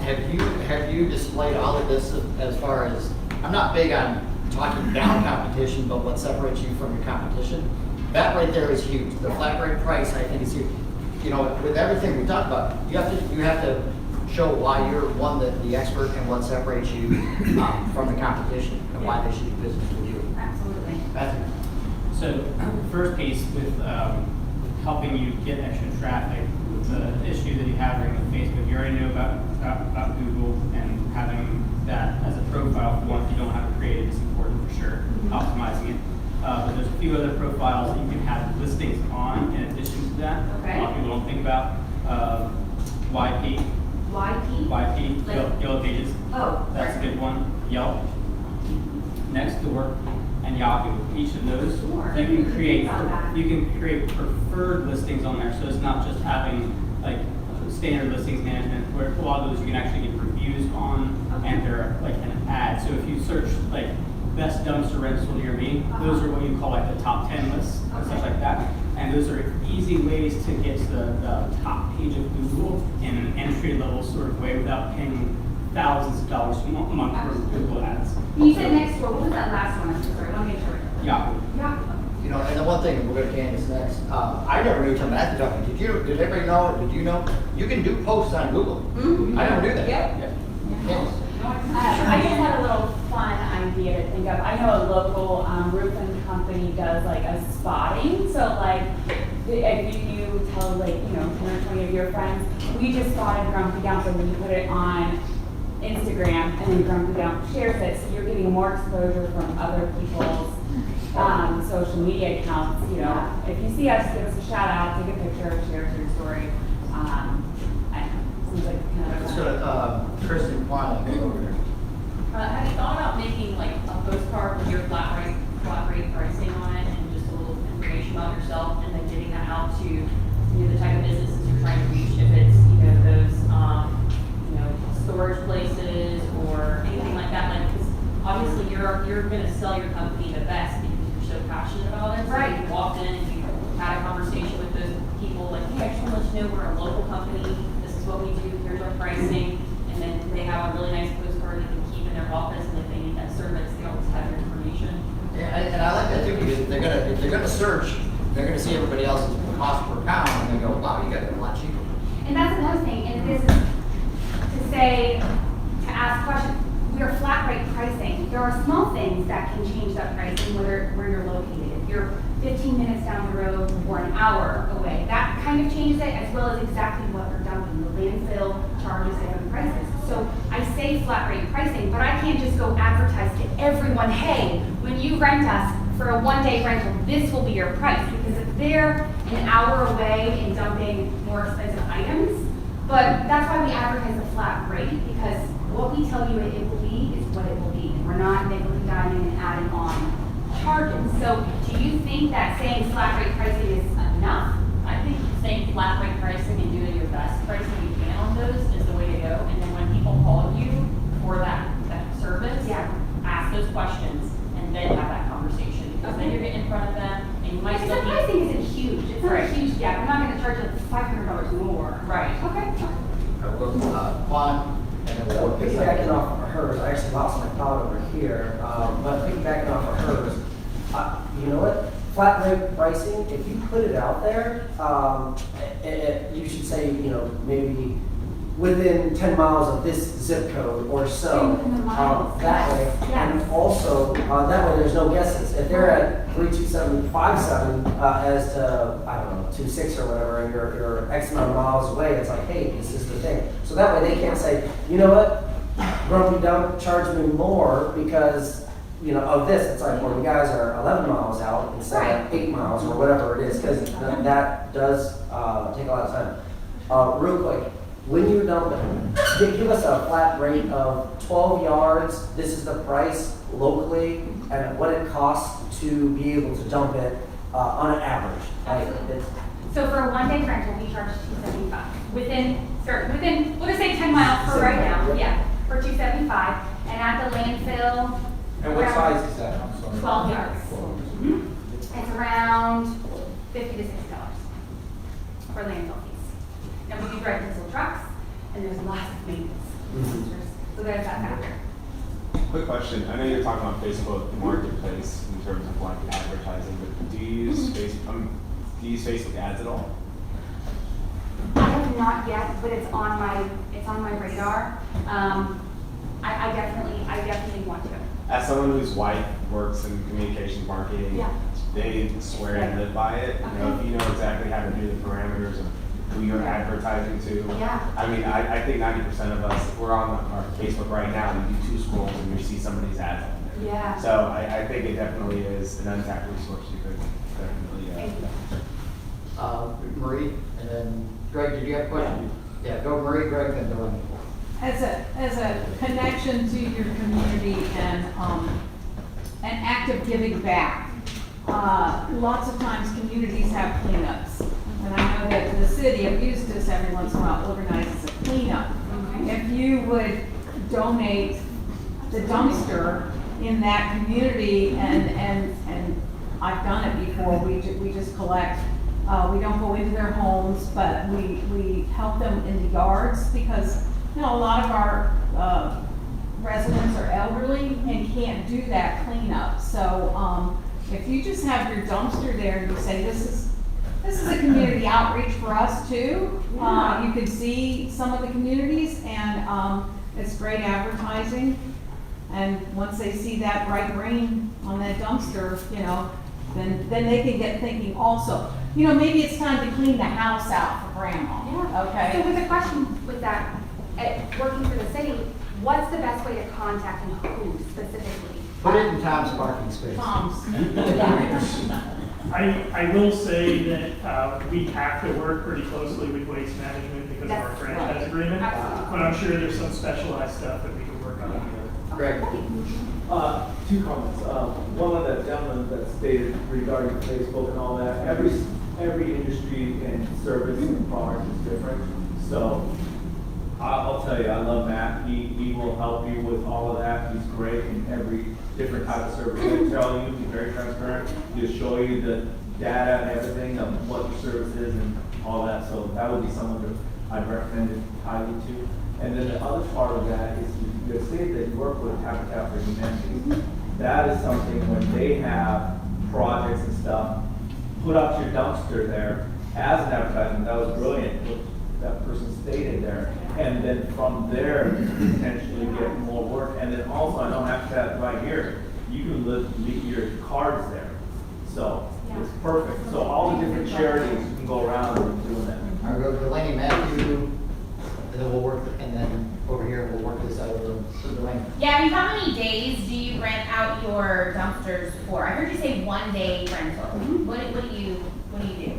Have you displayed all of this as far as, I'm not big on talking down competition, but what separates you from your competition? That right there is huge. The flat rate price, I think, is huge. You know, with everything we talked about, you have to show why you're the expert and what separates you from the competition and why they should do business with you. Absolutely. Matthew. So the first piece with helping you get extra traffic, with the issue that you have right with Facebook, you already know about Google, and having that as a profile for one, if you don't have it created, is important for sure, optimizing it. But there's a few other profiles that you can have listings on in addition to that. Okay. A lot of people don't think about YP. YP? Yellow Pages. Oh. That's a good one. Yelp. Nextdoor. And Yahoo. Each of those, you can create preferred listings on there. So it's not just having like standard listings management, where a lot of those you can actually get reviews on, and they're like an ad. So if you search like best dumpster rental near me, those are what you call like the top 10 lists and stuff like that. And those are easy ways to get to the top page of Google in an entry level sort of way without paying thousands of dollars a month for Google ads. You said next door, what was that last one? I'm sorry, I want to make sure. Yeah. Yeah. You know, and the one thing, we're gonna Candace next, I never knew till Matthew talking, did everybody know, or did you know? You can do posts on Google. I don't do that. Yep. Candace? I just had a little fun idea to think of. I know a local roofing company does like a spotting. So like, if you tell like, 10 or 20 of your friends, we just spotted Grumpy Dump, and then you put it on Instagram, and then Grumpy Dump shares it. So you're getting more exposure from other people's social media accounts. If you see us, give us a shout out, take a picture, share it to your story. Seems like kind of Let's go to, Kristen Quine over here. have you thought about making like a postcard with your flat rate pricing on it and just a little information about yourself, and then getting that out to the type of businesses you're trying to reach? If it's those storage places or anything like that, like, because obviously you're going to sell your company the best because you're so passionate about it. So Right. you walked in and you had a conversation with those people, like, hey, I just want to let you know we're a local company. This is what we do. Here's our pricing, and then they have a really nice postcard they can keep in their office, and if they need that service, they always have your information. Yeah, and I like that too, because if they're gonna search, they're gonna see everybody else's cost per pound, and they go, wow, you got it a lot cheaper. And that's another thing, and this is to ask questions. We are flat rate pricing. There are small things that can change that pricing, where you're located. If you're 15 minutes down the road or an hour away, that kind of changes it, as well as exactly what you're dumping. The landfill charges different prices. So I say flat rate pricing, but I can't just go advertise to everyone, hey, when you rent us for a one-day rental, this will be your price. Because if they're an hour away and dumping more expensive items, but that's why we advertise a flat rate, because what we tell you it will be is what it will be. And we're not nickel and diming and adding on charges. So do you think that saying flat rate pricing is enough? I think saying flat rate pricing and doing your best pricing you can on those is the way to go. And then when people call you for that service, ask those questions and then have that conversation. Because then you're getting in front of them, and you might Because still the pricing isn't huge. It's not Right. huge. Yeah, we're not going to charge like $500 more. Right. Okay. Juan, and then we'll Piggybacking off of hers, I actually lost my thought over here, but piggybacking off of hers, you know what? Flat rate pricing, if you put it out there, you should say, maybe within 10 miles of this zip code or so. Within the miles. That way, Yes. and also, that way there's no guesses. If they're at 32757 as to, I don't know, 26 or whatever, and you're X amount of miles away, it's like, hey, this is the thing. So that way they can't say, you know what, Grumpy Dump charged me more because, of this. It's like, well, you guys are 11 miles out instead of 8 miles or whatever it is, because that does take a lot of time. Real quick, when you're dumping, give us a flat rate of 12 yards, this is the price locally, and what it costs to be able to dump it on an average. Absolutely. So for a one-day rental, we charge $275. Within, we'll just say 10 miles for right now, for $275. And at the landfill. And what size is that? I'm sorry. 12 yards. It's around $50 to $60 for landfill fees. And we do direct diesel trucks, and there's lots of maintenance. So there's that factor. Quick question. I know you're talking about Facebook Marketplace in terms of like advertising, but do you use Facebook ads at all? I have not yet, but it's on my radar. I definitely want to. As someone whose wife works in communications marketing, they swear and live by it. If you know exactly how to do the parameters of who you're advertising to. I mean, I think 90% of us, if we're on our Facebook right now, we do 2 scrolls and we see somebody's ads on there. So I think it definitely is an untapped resource you could definitely. Marie, and then Greg, did you have a question? Yeah, go Marie, Greg, then Delaney. As a connection to your community and an act of giving back, lots of times communities have cleanups. And I know that the city of Eustis every once in a while organizes a cleanup. If you would donate the dumpster in that community, and I've done it before, we just collect. We don't go into their homes, but we help them in the yards, because a lot of our residents are elderly and can't do that cleanup. So, if you just have your dumpster there and you say, this is a community outreach for us too. You can see some of the communities and, it's great advertising. And once they see that bright green on that dumpster, you know, then they can get thinking also, you know, maybe it's time to clean the house out for grandma, So okay? with a question with that, working for the city, what's the best way to contact and who specifically? Put it in Tom's parking space. Tom's. I will say that we have to work pretty closely with Waste Management because of our That's franchise right. agreement. Absolutely. But I'm sure there's some specialized stuff that we can work on together. Greg? Two comments. One of the gentlemen that stated regarding Facebook and all that, every industry and service and product is different. So I'll tell you, I love Matt. He will help you with all of that. He's great in every different type of service. He'll tell you, he's very transparent. He'll show you the data and everything of what your service is and all that. So that would be someone that I'd recommend to tie you to. And then the other part of that is you say that you work with Habitat for Humanity. That is something when they have projects and stuff, put out your dumpster there as an advertisement. That was brilliant, what that person stated there. And then from there, potentially get more work. And then also, I know Habitat right here, you can leave your cards there. So it's perfect. So all the different charities you can go around and doing that. I'll go to Delaney, Matthew, and then we'll work, and then over here, we'll work this out over to Delaney. Yeah, I mean, how many days do you rent out your dumpsters for? I heard you say 1 day rental. What do you do?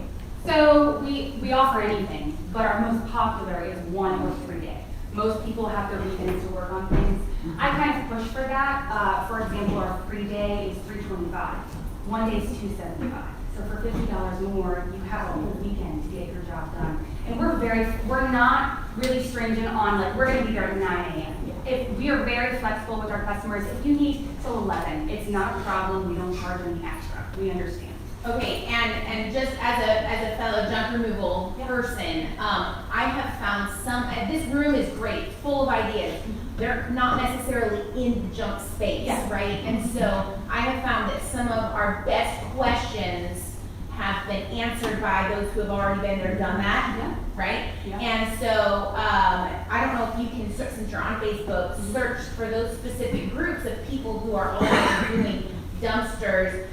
So we offer anything, but our most popular is 1 or 3 day. Most people have their weekends to work on things. I kind of push for that. For example, our free day is $3.25. 1 day is $2.75. So for $50 more, you have a whole weekend to get your job done. And we're not really stringent on like, we're gonna be there at 9 a.m. If we are very flexible with our customers, if you need till 11, it's not a problem. We don't charge any extra. We understand. Okay, and just as a fellow junk removal person, I have found this room is great, full of ideas. They're not necessarily in the junk space, right? And so I have found that some of our best questions have been answered by those who have already been there, done that, right? And so I don't know if you can, since you're on Facebook, search for those specific groups of people who are already doing dumpsters,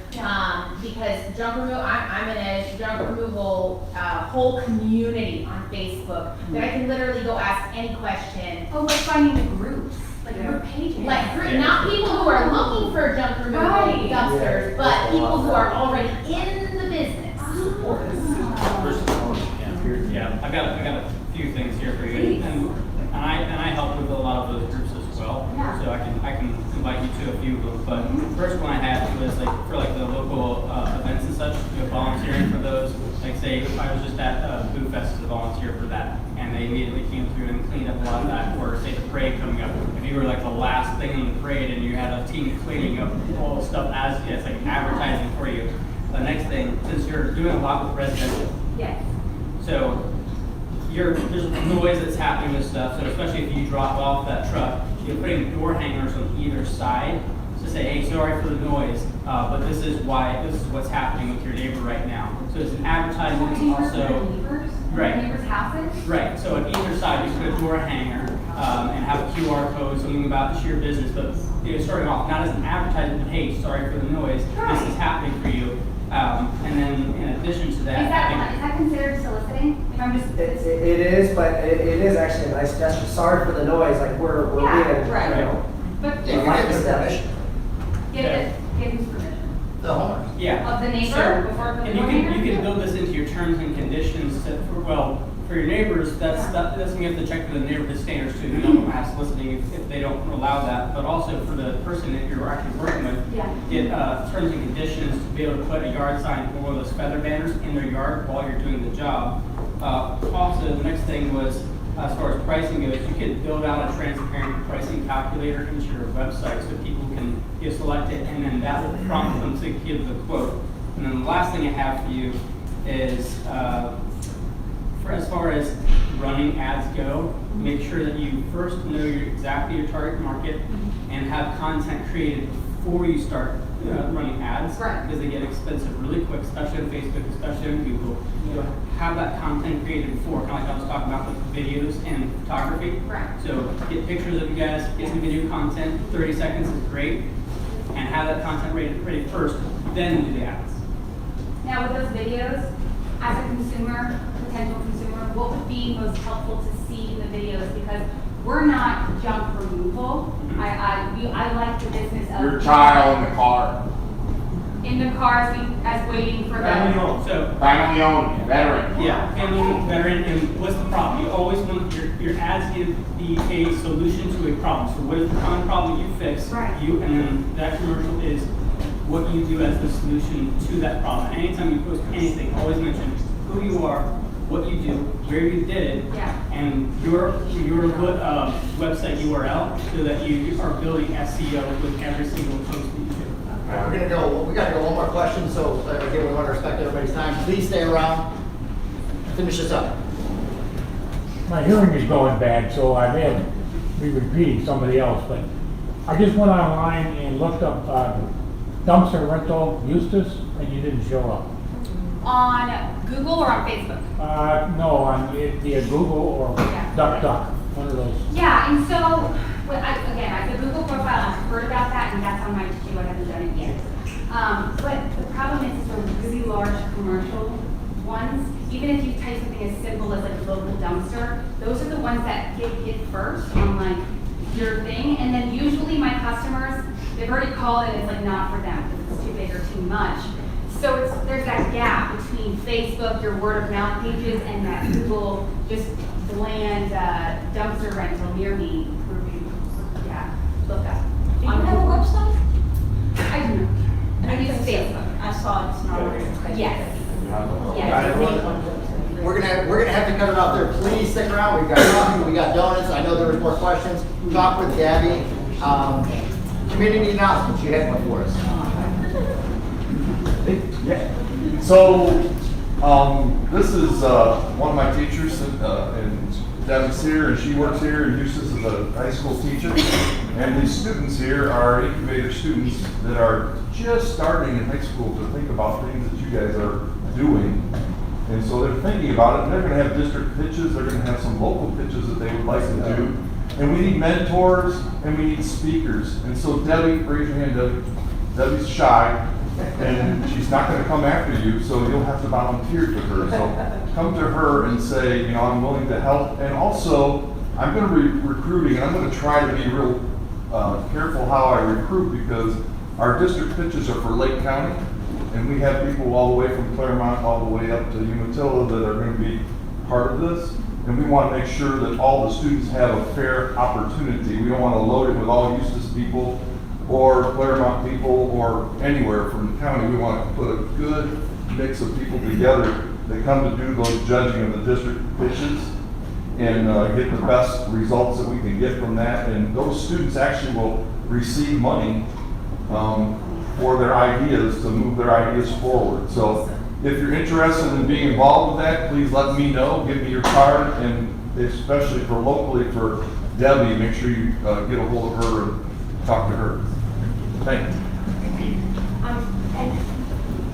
because junk removal, I'm in a junk removal whole community on Facebook that I can literally go ask any question. Oh, like finding the groups, like group pages. Like, not people who are looking for junk removal dumpsters, but people who are already in the business. Yeah, I got a few things here for you, and I help with a lot of those groups as well. So I can invite you to a few of them. But the first one I had was like for the local events and such, volunteering for those. Like say I was just at Boo Fest as a volunteer for that, and they immediately came through and cleaned up a lot of that. Or say the parade coming up, if you were like the last thing in the parade and you had a team cleaning up all the stuff as it's like advertising for you. The next thing, since you're doing a lot with residential. Yes. So there's noise that's happening with stuff, so especially if you drop off that truck, you're putting door hangers on either side to say, hey, sorry for the noise, but this is what's happening with your neighbor right now. So it's an advertisement also. Neighbors? Right. Neighbors' houses? Right, so at either side, you put a door hanger and have a QR code, something about this your business, but starting off, not as an advertisement, but hey, sorry for the noise, this is happening for you. And then in addition to that, Is that considered soliciting? If I'm just. It is, but it is actually a nice gesture. Sorry for the noise, like we're being, right. you know. But Yeah, you're getting permission. give whose permission? The homeowner. yeah. Of the neighbor So, before putting and the you door can hanger? build this into your terms and conditions for your neighbors, that's something you have to check with the neighborhood standards too. You don't have soliciting if they don't allow that, but also for the person that you're actually working with, get terms and conditions to be able to put a yard sign or one of those feather banners in their yard while you're doing the job. Also, the next thing was, as far as pricing goes, you can build out a transparent pricing calculator into your website so people can select it, and then that will prompt them to give the quote. And then the last thing I have for you is as far as running ads go, make sure that you first know exactly your target market and have content created before you start running ads. Right. Because they get expensive really quick, especially on Facebook, especially on Google. So have that content created before, kind of like I was talking about with videos and photography. Right. So get pictures of you guys, get some video content, 30 seconds is great, and have that content ready first, then do the ads. Now with those videos, as a consumer, potential consumer, what would be most helpful to see in the videos? Because we're not junk removal. I like the business of Your child in the car. in the cars as waiting for Family them. owned. So Family owned, veteran. yeah, family veteran, and what's the problem? You always want your ads to be a solution to a problem. So what is the common problem you fix? Right. And then that commercial is what you do as the solution to that problem. Anytime you post anything, always mention who you are, what you do, where you did it, and your website URL, so that you are building SEO with every single post that you do. All right, we're gonna go, we gotta go one more question, so again, we want to respect everybody's time. Please stay around. Finish this up. My hearing is going bad, so I may be repeating somebody else, but I just went online and looked up dumpster rental Eustis, and you didn't show up. On Google or on Facebook? No, on the Google or DuckDuck, one of those. Yeah, and so, again, I have a Google profile, I've heard about that, and that's on my to-do, I haven't done it yet. But the problem is for really large commercial ones, even if you type something as simple as like local dumpster, those are the ones that get hit first on like your thing, and then usually my customers, they've already called it, it's like not for them, because it's too big or too much. So there's that gap between Facebook, your word of mouth pages, and that Google just bland dumpster rental near me review. Yeah, look up. Do you have a website? I do not. I use Facebook. I saw it's not on Yes. Yes. We're gonna have to cut it out there. Please stick around. We've got coffee, we got donuts. I know there was more questions. Talk with Gabby. Community announcements. You had one for us. Yeah. So, this is one of my teachers, and Debbie's here, and she works here, and Eustis is a high school teacher. And these students here are incubator students that are just starting in high school to think about things that you guys are doing. And so they're thinking about it, and they're going to have district pitches, they're going to have some local pitches that they would like to do. And we need mentors, and we need speakers. And so Debbie, raise your hand, Debbie. Debbie's shy, and she's not going to come after you, so you'll have to volunteer to her. So come to her and say, you know, I'm willing to help. And also, I'm going to be recruiting, and I'm going to try to be real careful how I recruit, because our district pitches are for Lake County, and we have people all the way from Claremont all the way up to Umatilla that are going to be part of this. And we want to make sure that all the students have a fair opportunity. We don't want to load it with all Eustis people or Claremont people or anywhere from the county. We want to put a good mix of people together that come to do those judging of the district pitches and get the best results that we can get from that. And those students actually will receive money for their ideas, to move their ideas forward. So if you're interested in being involved with that, please let me know. Give me your card, and especially for locally for Debbie, make sure you get a hold of her and talk to her. Thank you. And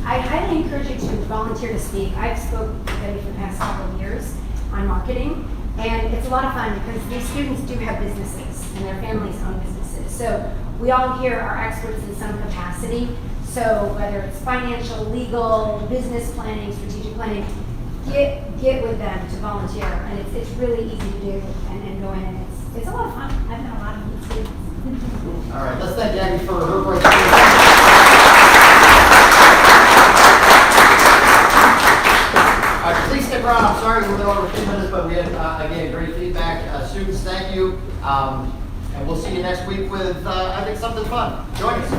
I highly encourage you to volunteer to speak. I've spoken with Debbie for the past couple of years on marketing, and it's a lot of fun because these students do have businesses and their families own businesses. So we all here are experts in some capacity. So whether it's financial, legal, business planning, strategic planning, get with them to volunteer, and it's really easy to do and go in, and it's a lot of fun. I've met a lot of good students. All right, let's thank Gabby for her presentation. All right, please stick around. I'm sorry we went over 2 minutes, but we had, again, great feedback. Students, thank you. And we'll see you next week with, I think, something fun. Join us.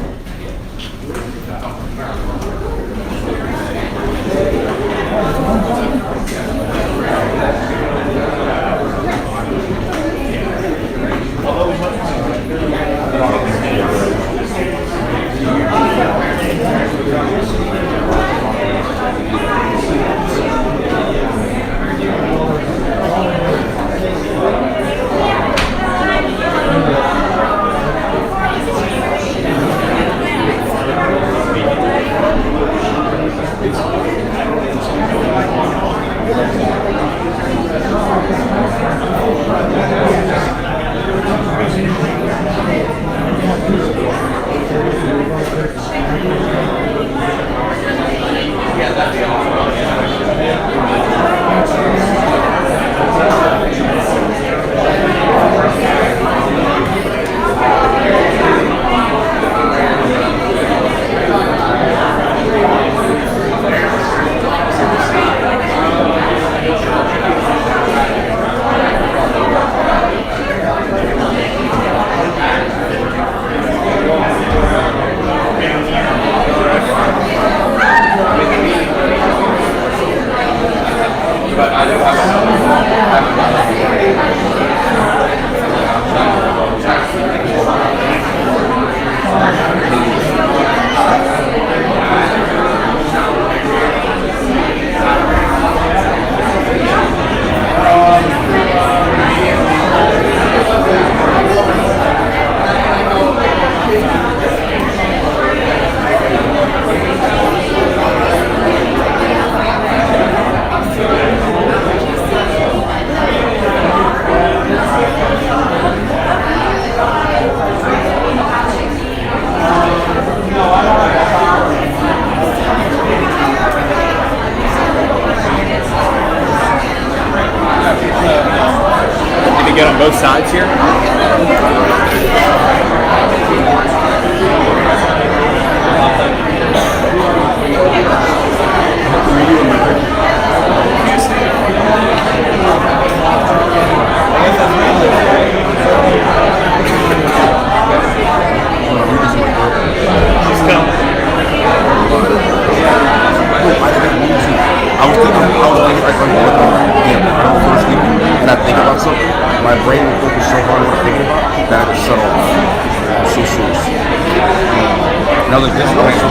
Another discussion.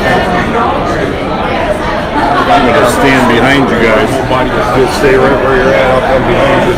I'm gonna stand behind you guys. Just stay right where you're at. I'll come behind you.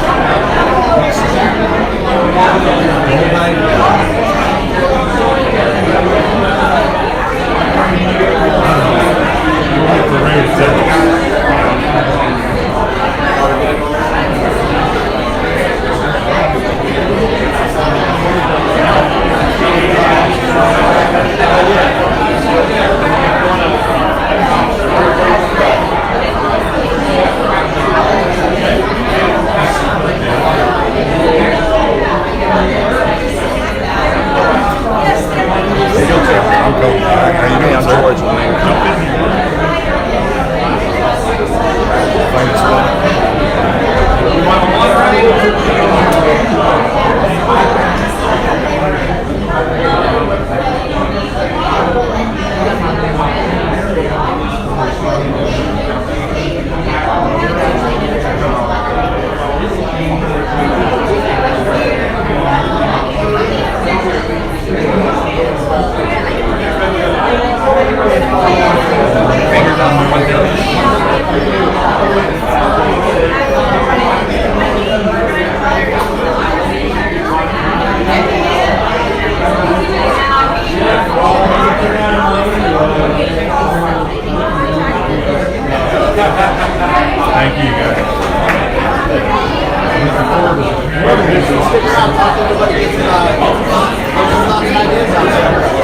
Thank you, guys. Stick around, talk to everybody, get some thoughts and ideas out there.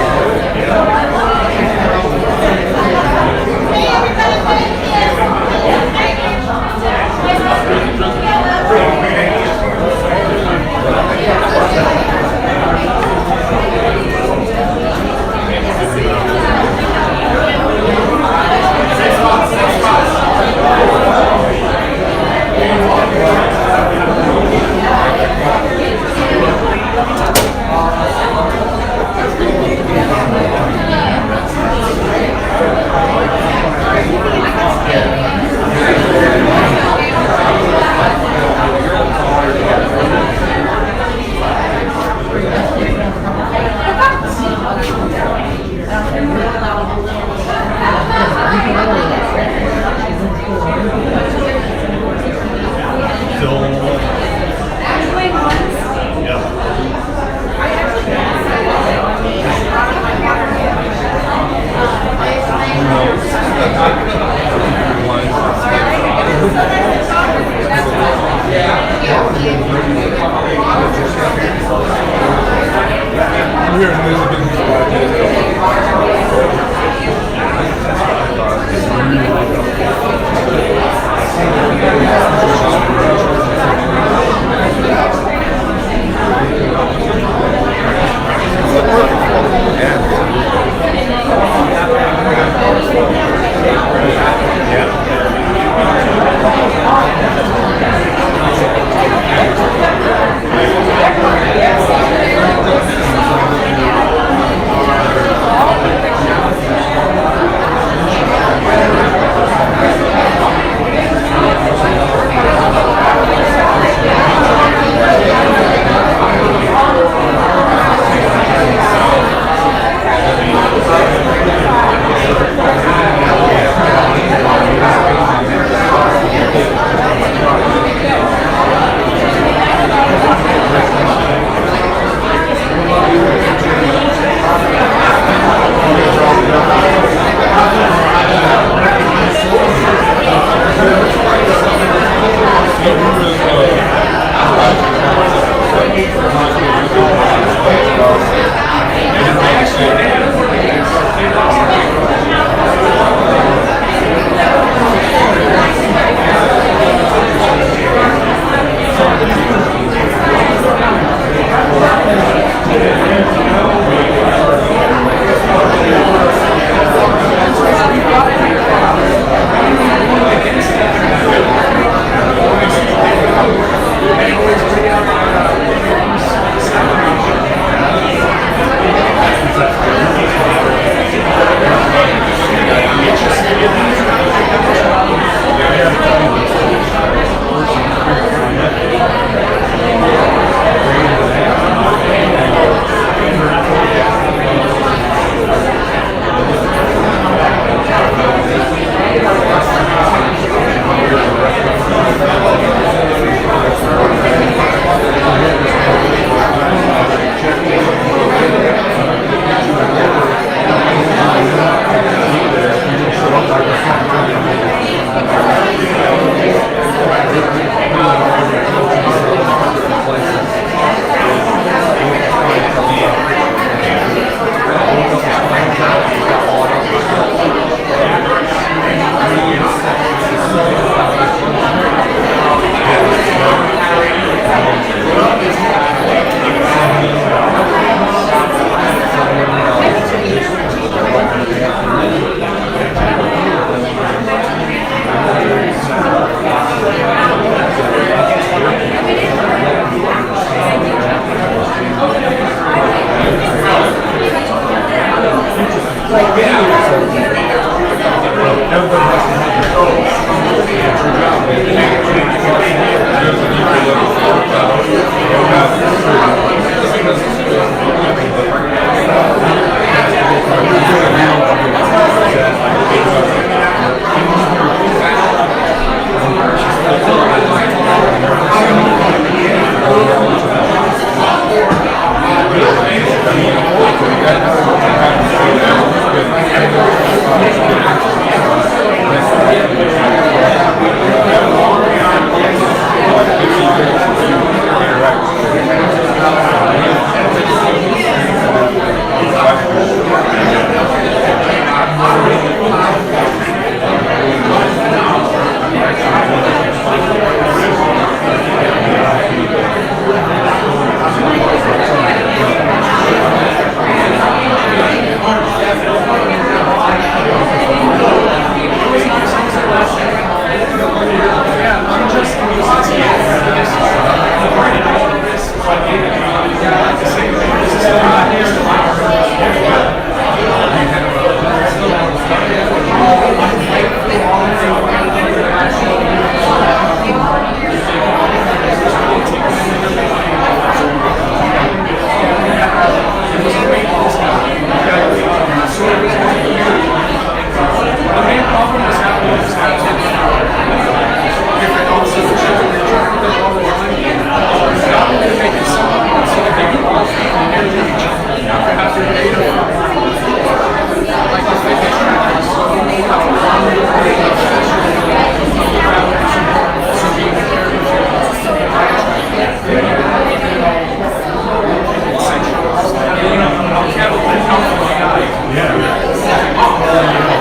Thank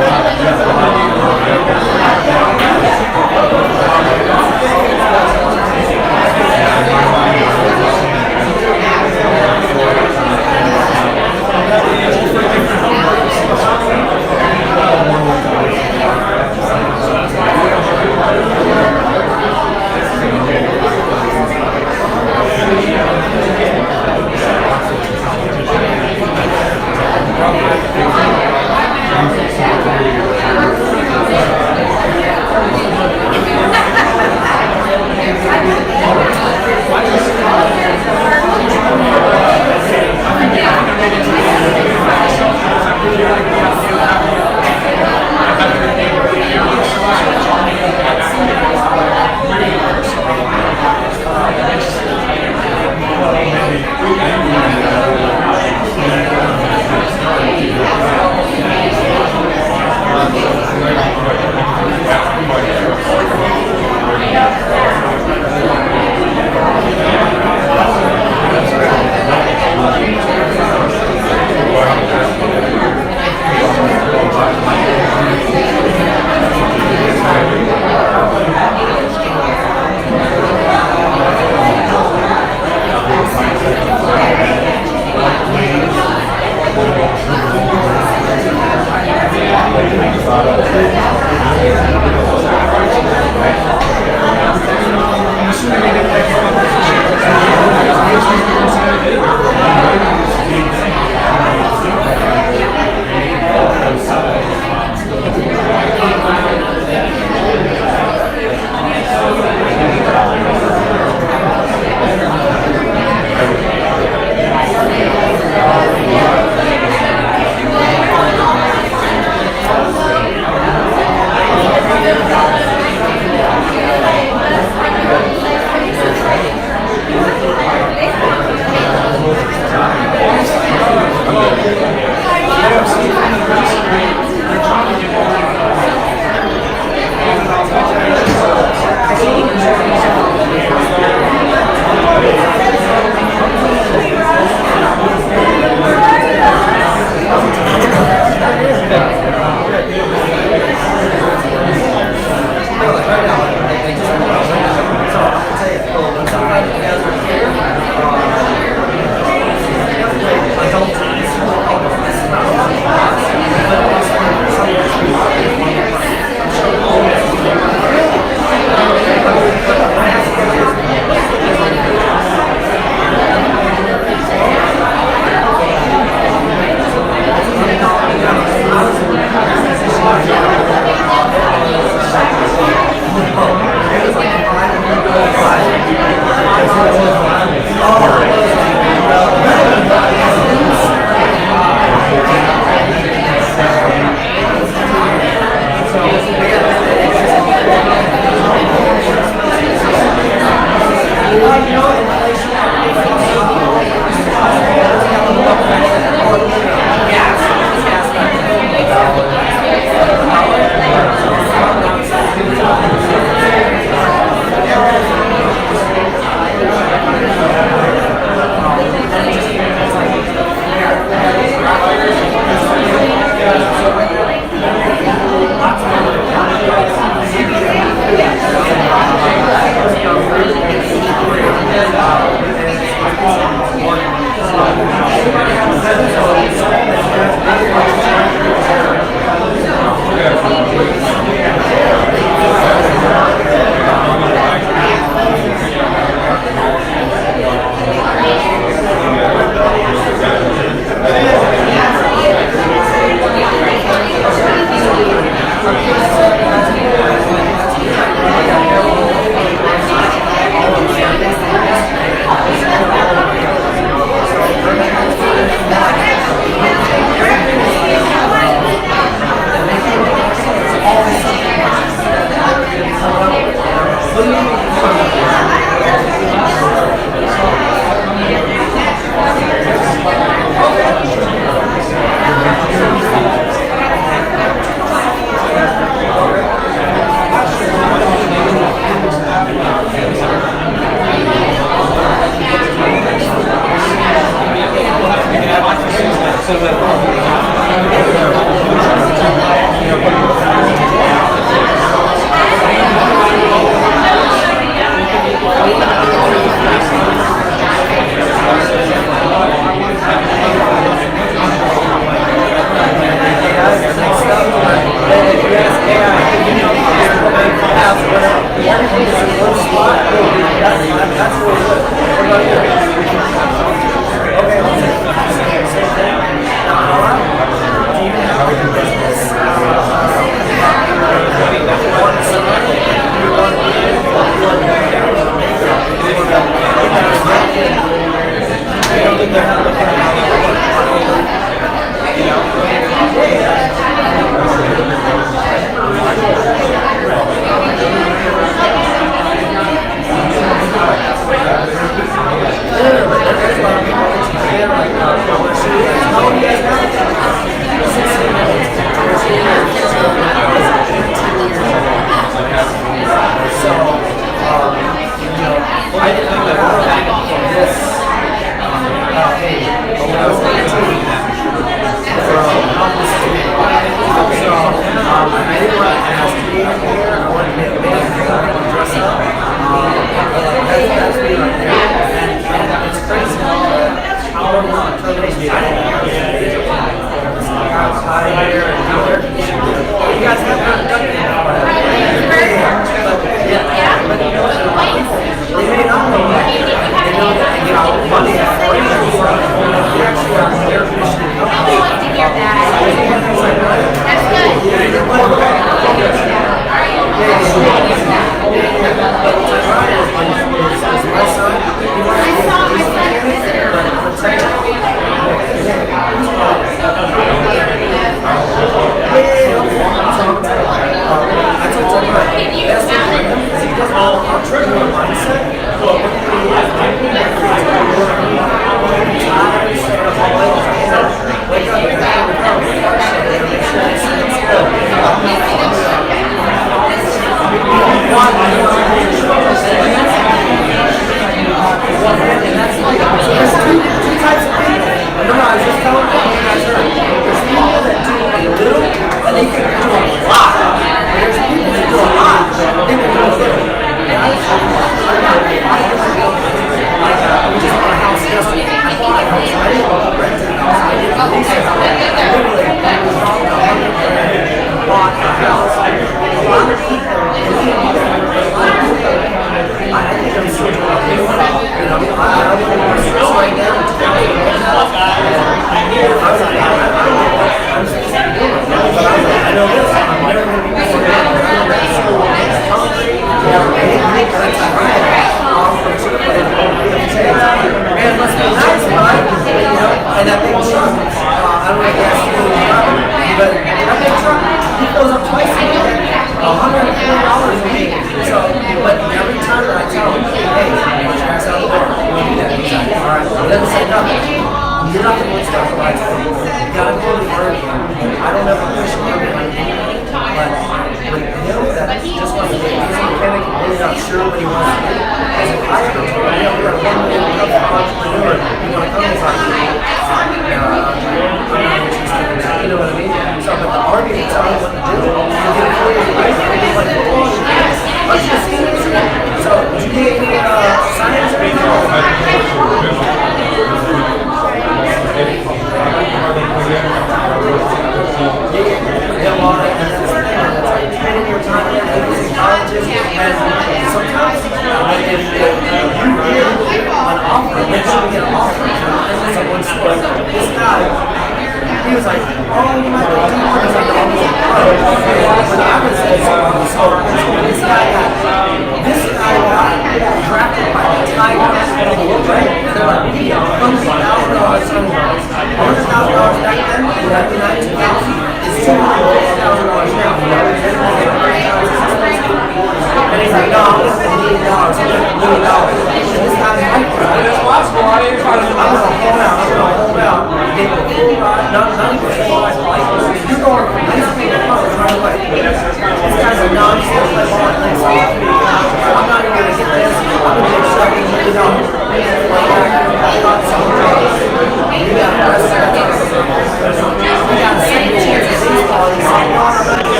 you.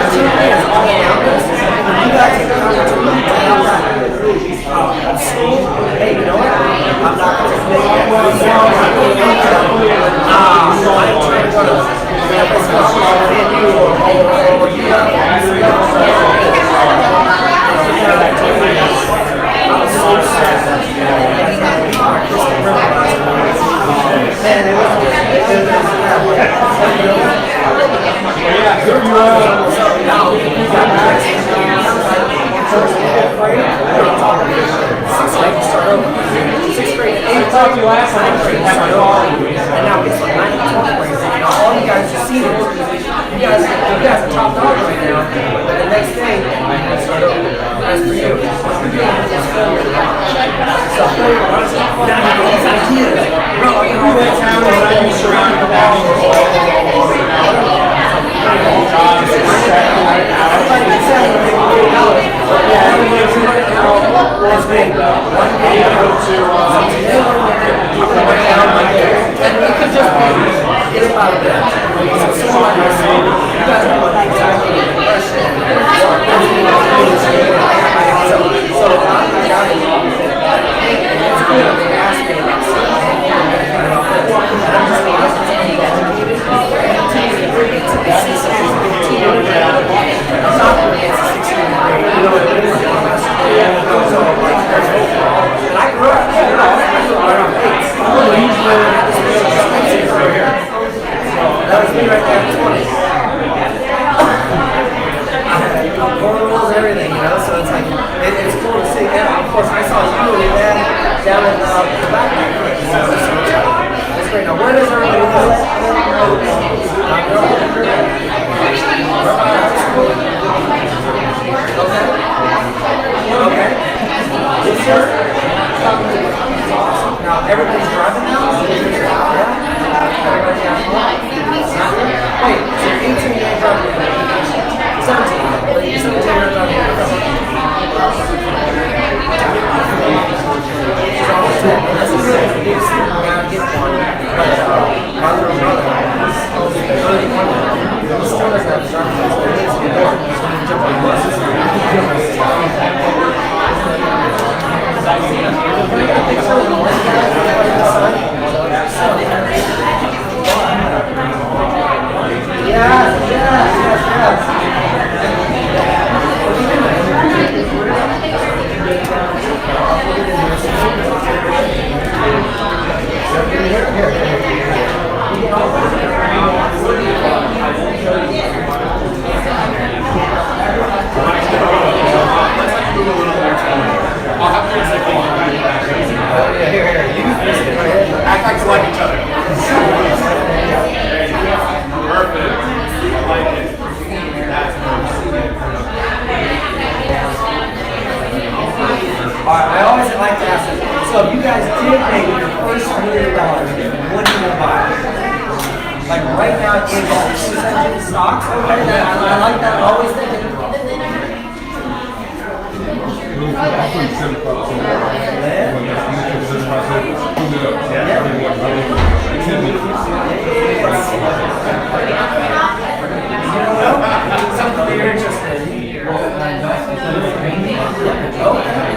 So I'm not going to make that. I'm trying to go to sixth grade. I talked to you last time. And now it's like 9-12. All you guys are seniors. You guys are top dog right now. But the next thing, that's for you. So, now you get these ideas. Bro, you went down and you surrounded the wall. One day go to and we could just get about that. So like I said, you guys know what exactly the question so I got it. It's good if they ask me about something. That was me right there at 20. Cornrows, everything, you know, so it's like, it's cool to see that. Of course, I saw you and that down in the back. That's great. Now, where does everybody live? Okay. Yes, sir. Now, everybody's driving now? Everybody has one? Wait, so you're 18 years driving. 17. But you're 17 years driving. This is really good. I'm going to get one. But my little brother, he's still doesn't have driver's license. He needs to get one. He's going to jump on buses. Act like you like each other. Perfect. I like it. That's I always like to ask this. So if you guys did make your first $1 million, what do you buy? Like right now, in stocks. Okay, I like that. I'm always thinking. Something you're interested in.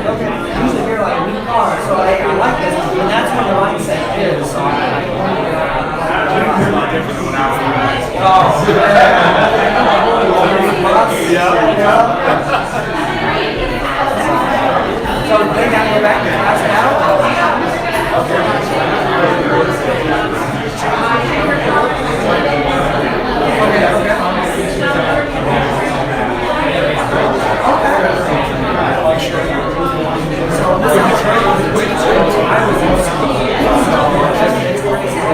Okay. Usually you're like a new car, so I like this, and that's what the mindset is. So So they got to go back to class now?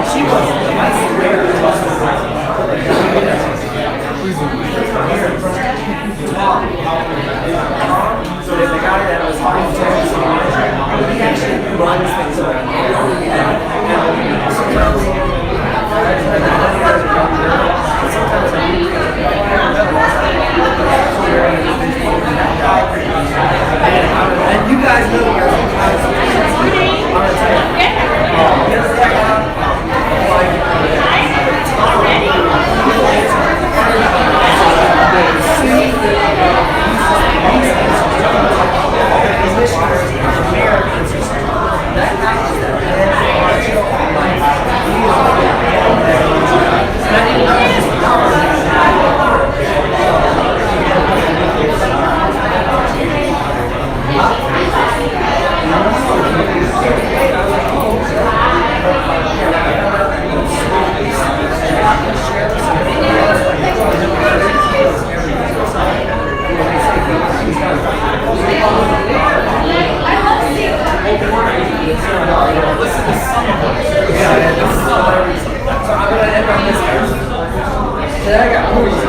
She was the vice mayor. So the guy that was talking to he actually runs things around here. And you guys know your I'm gonna tell you. I got movies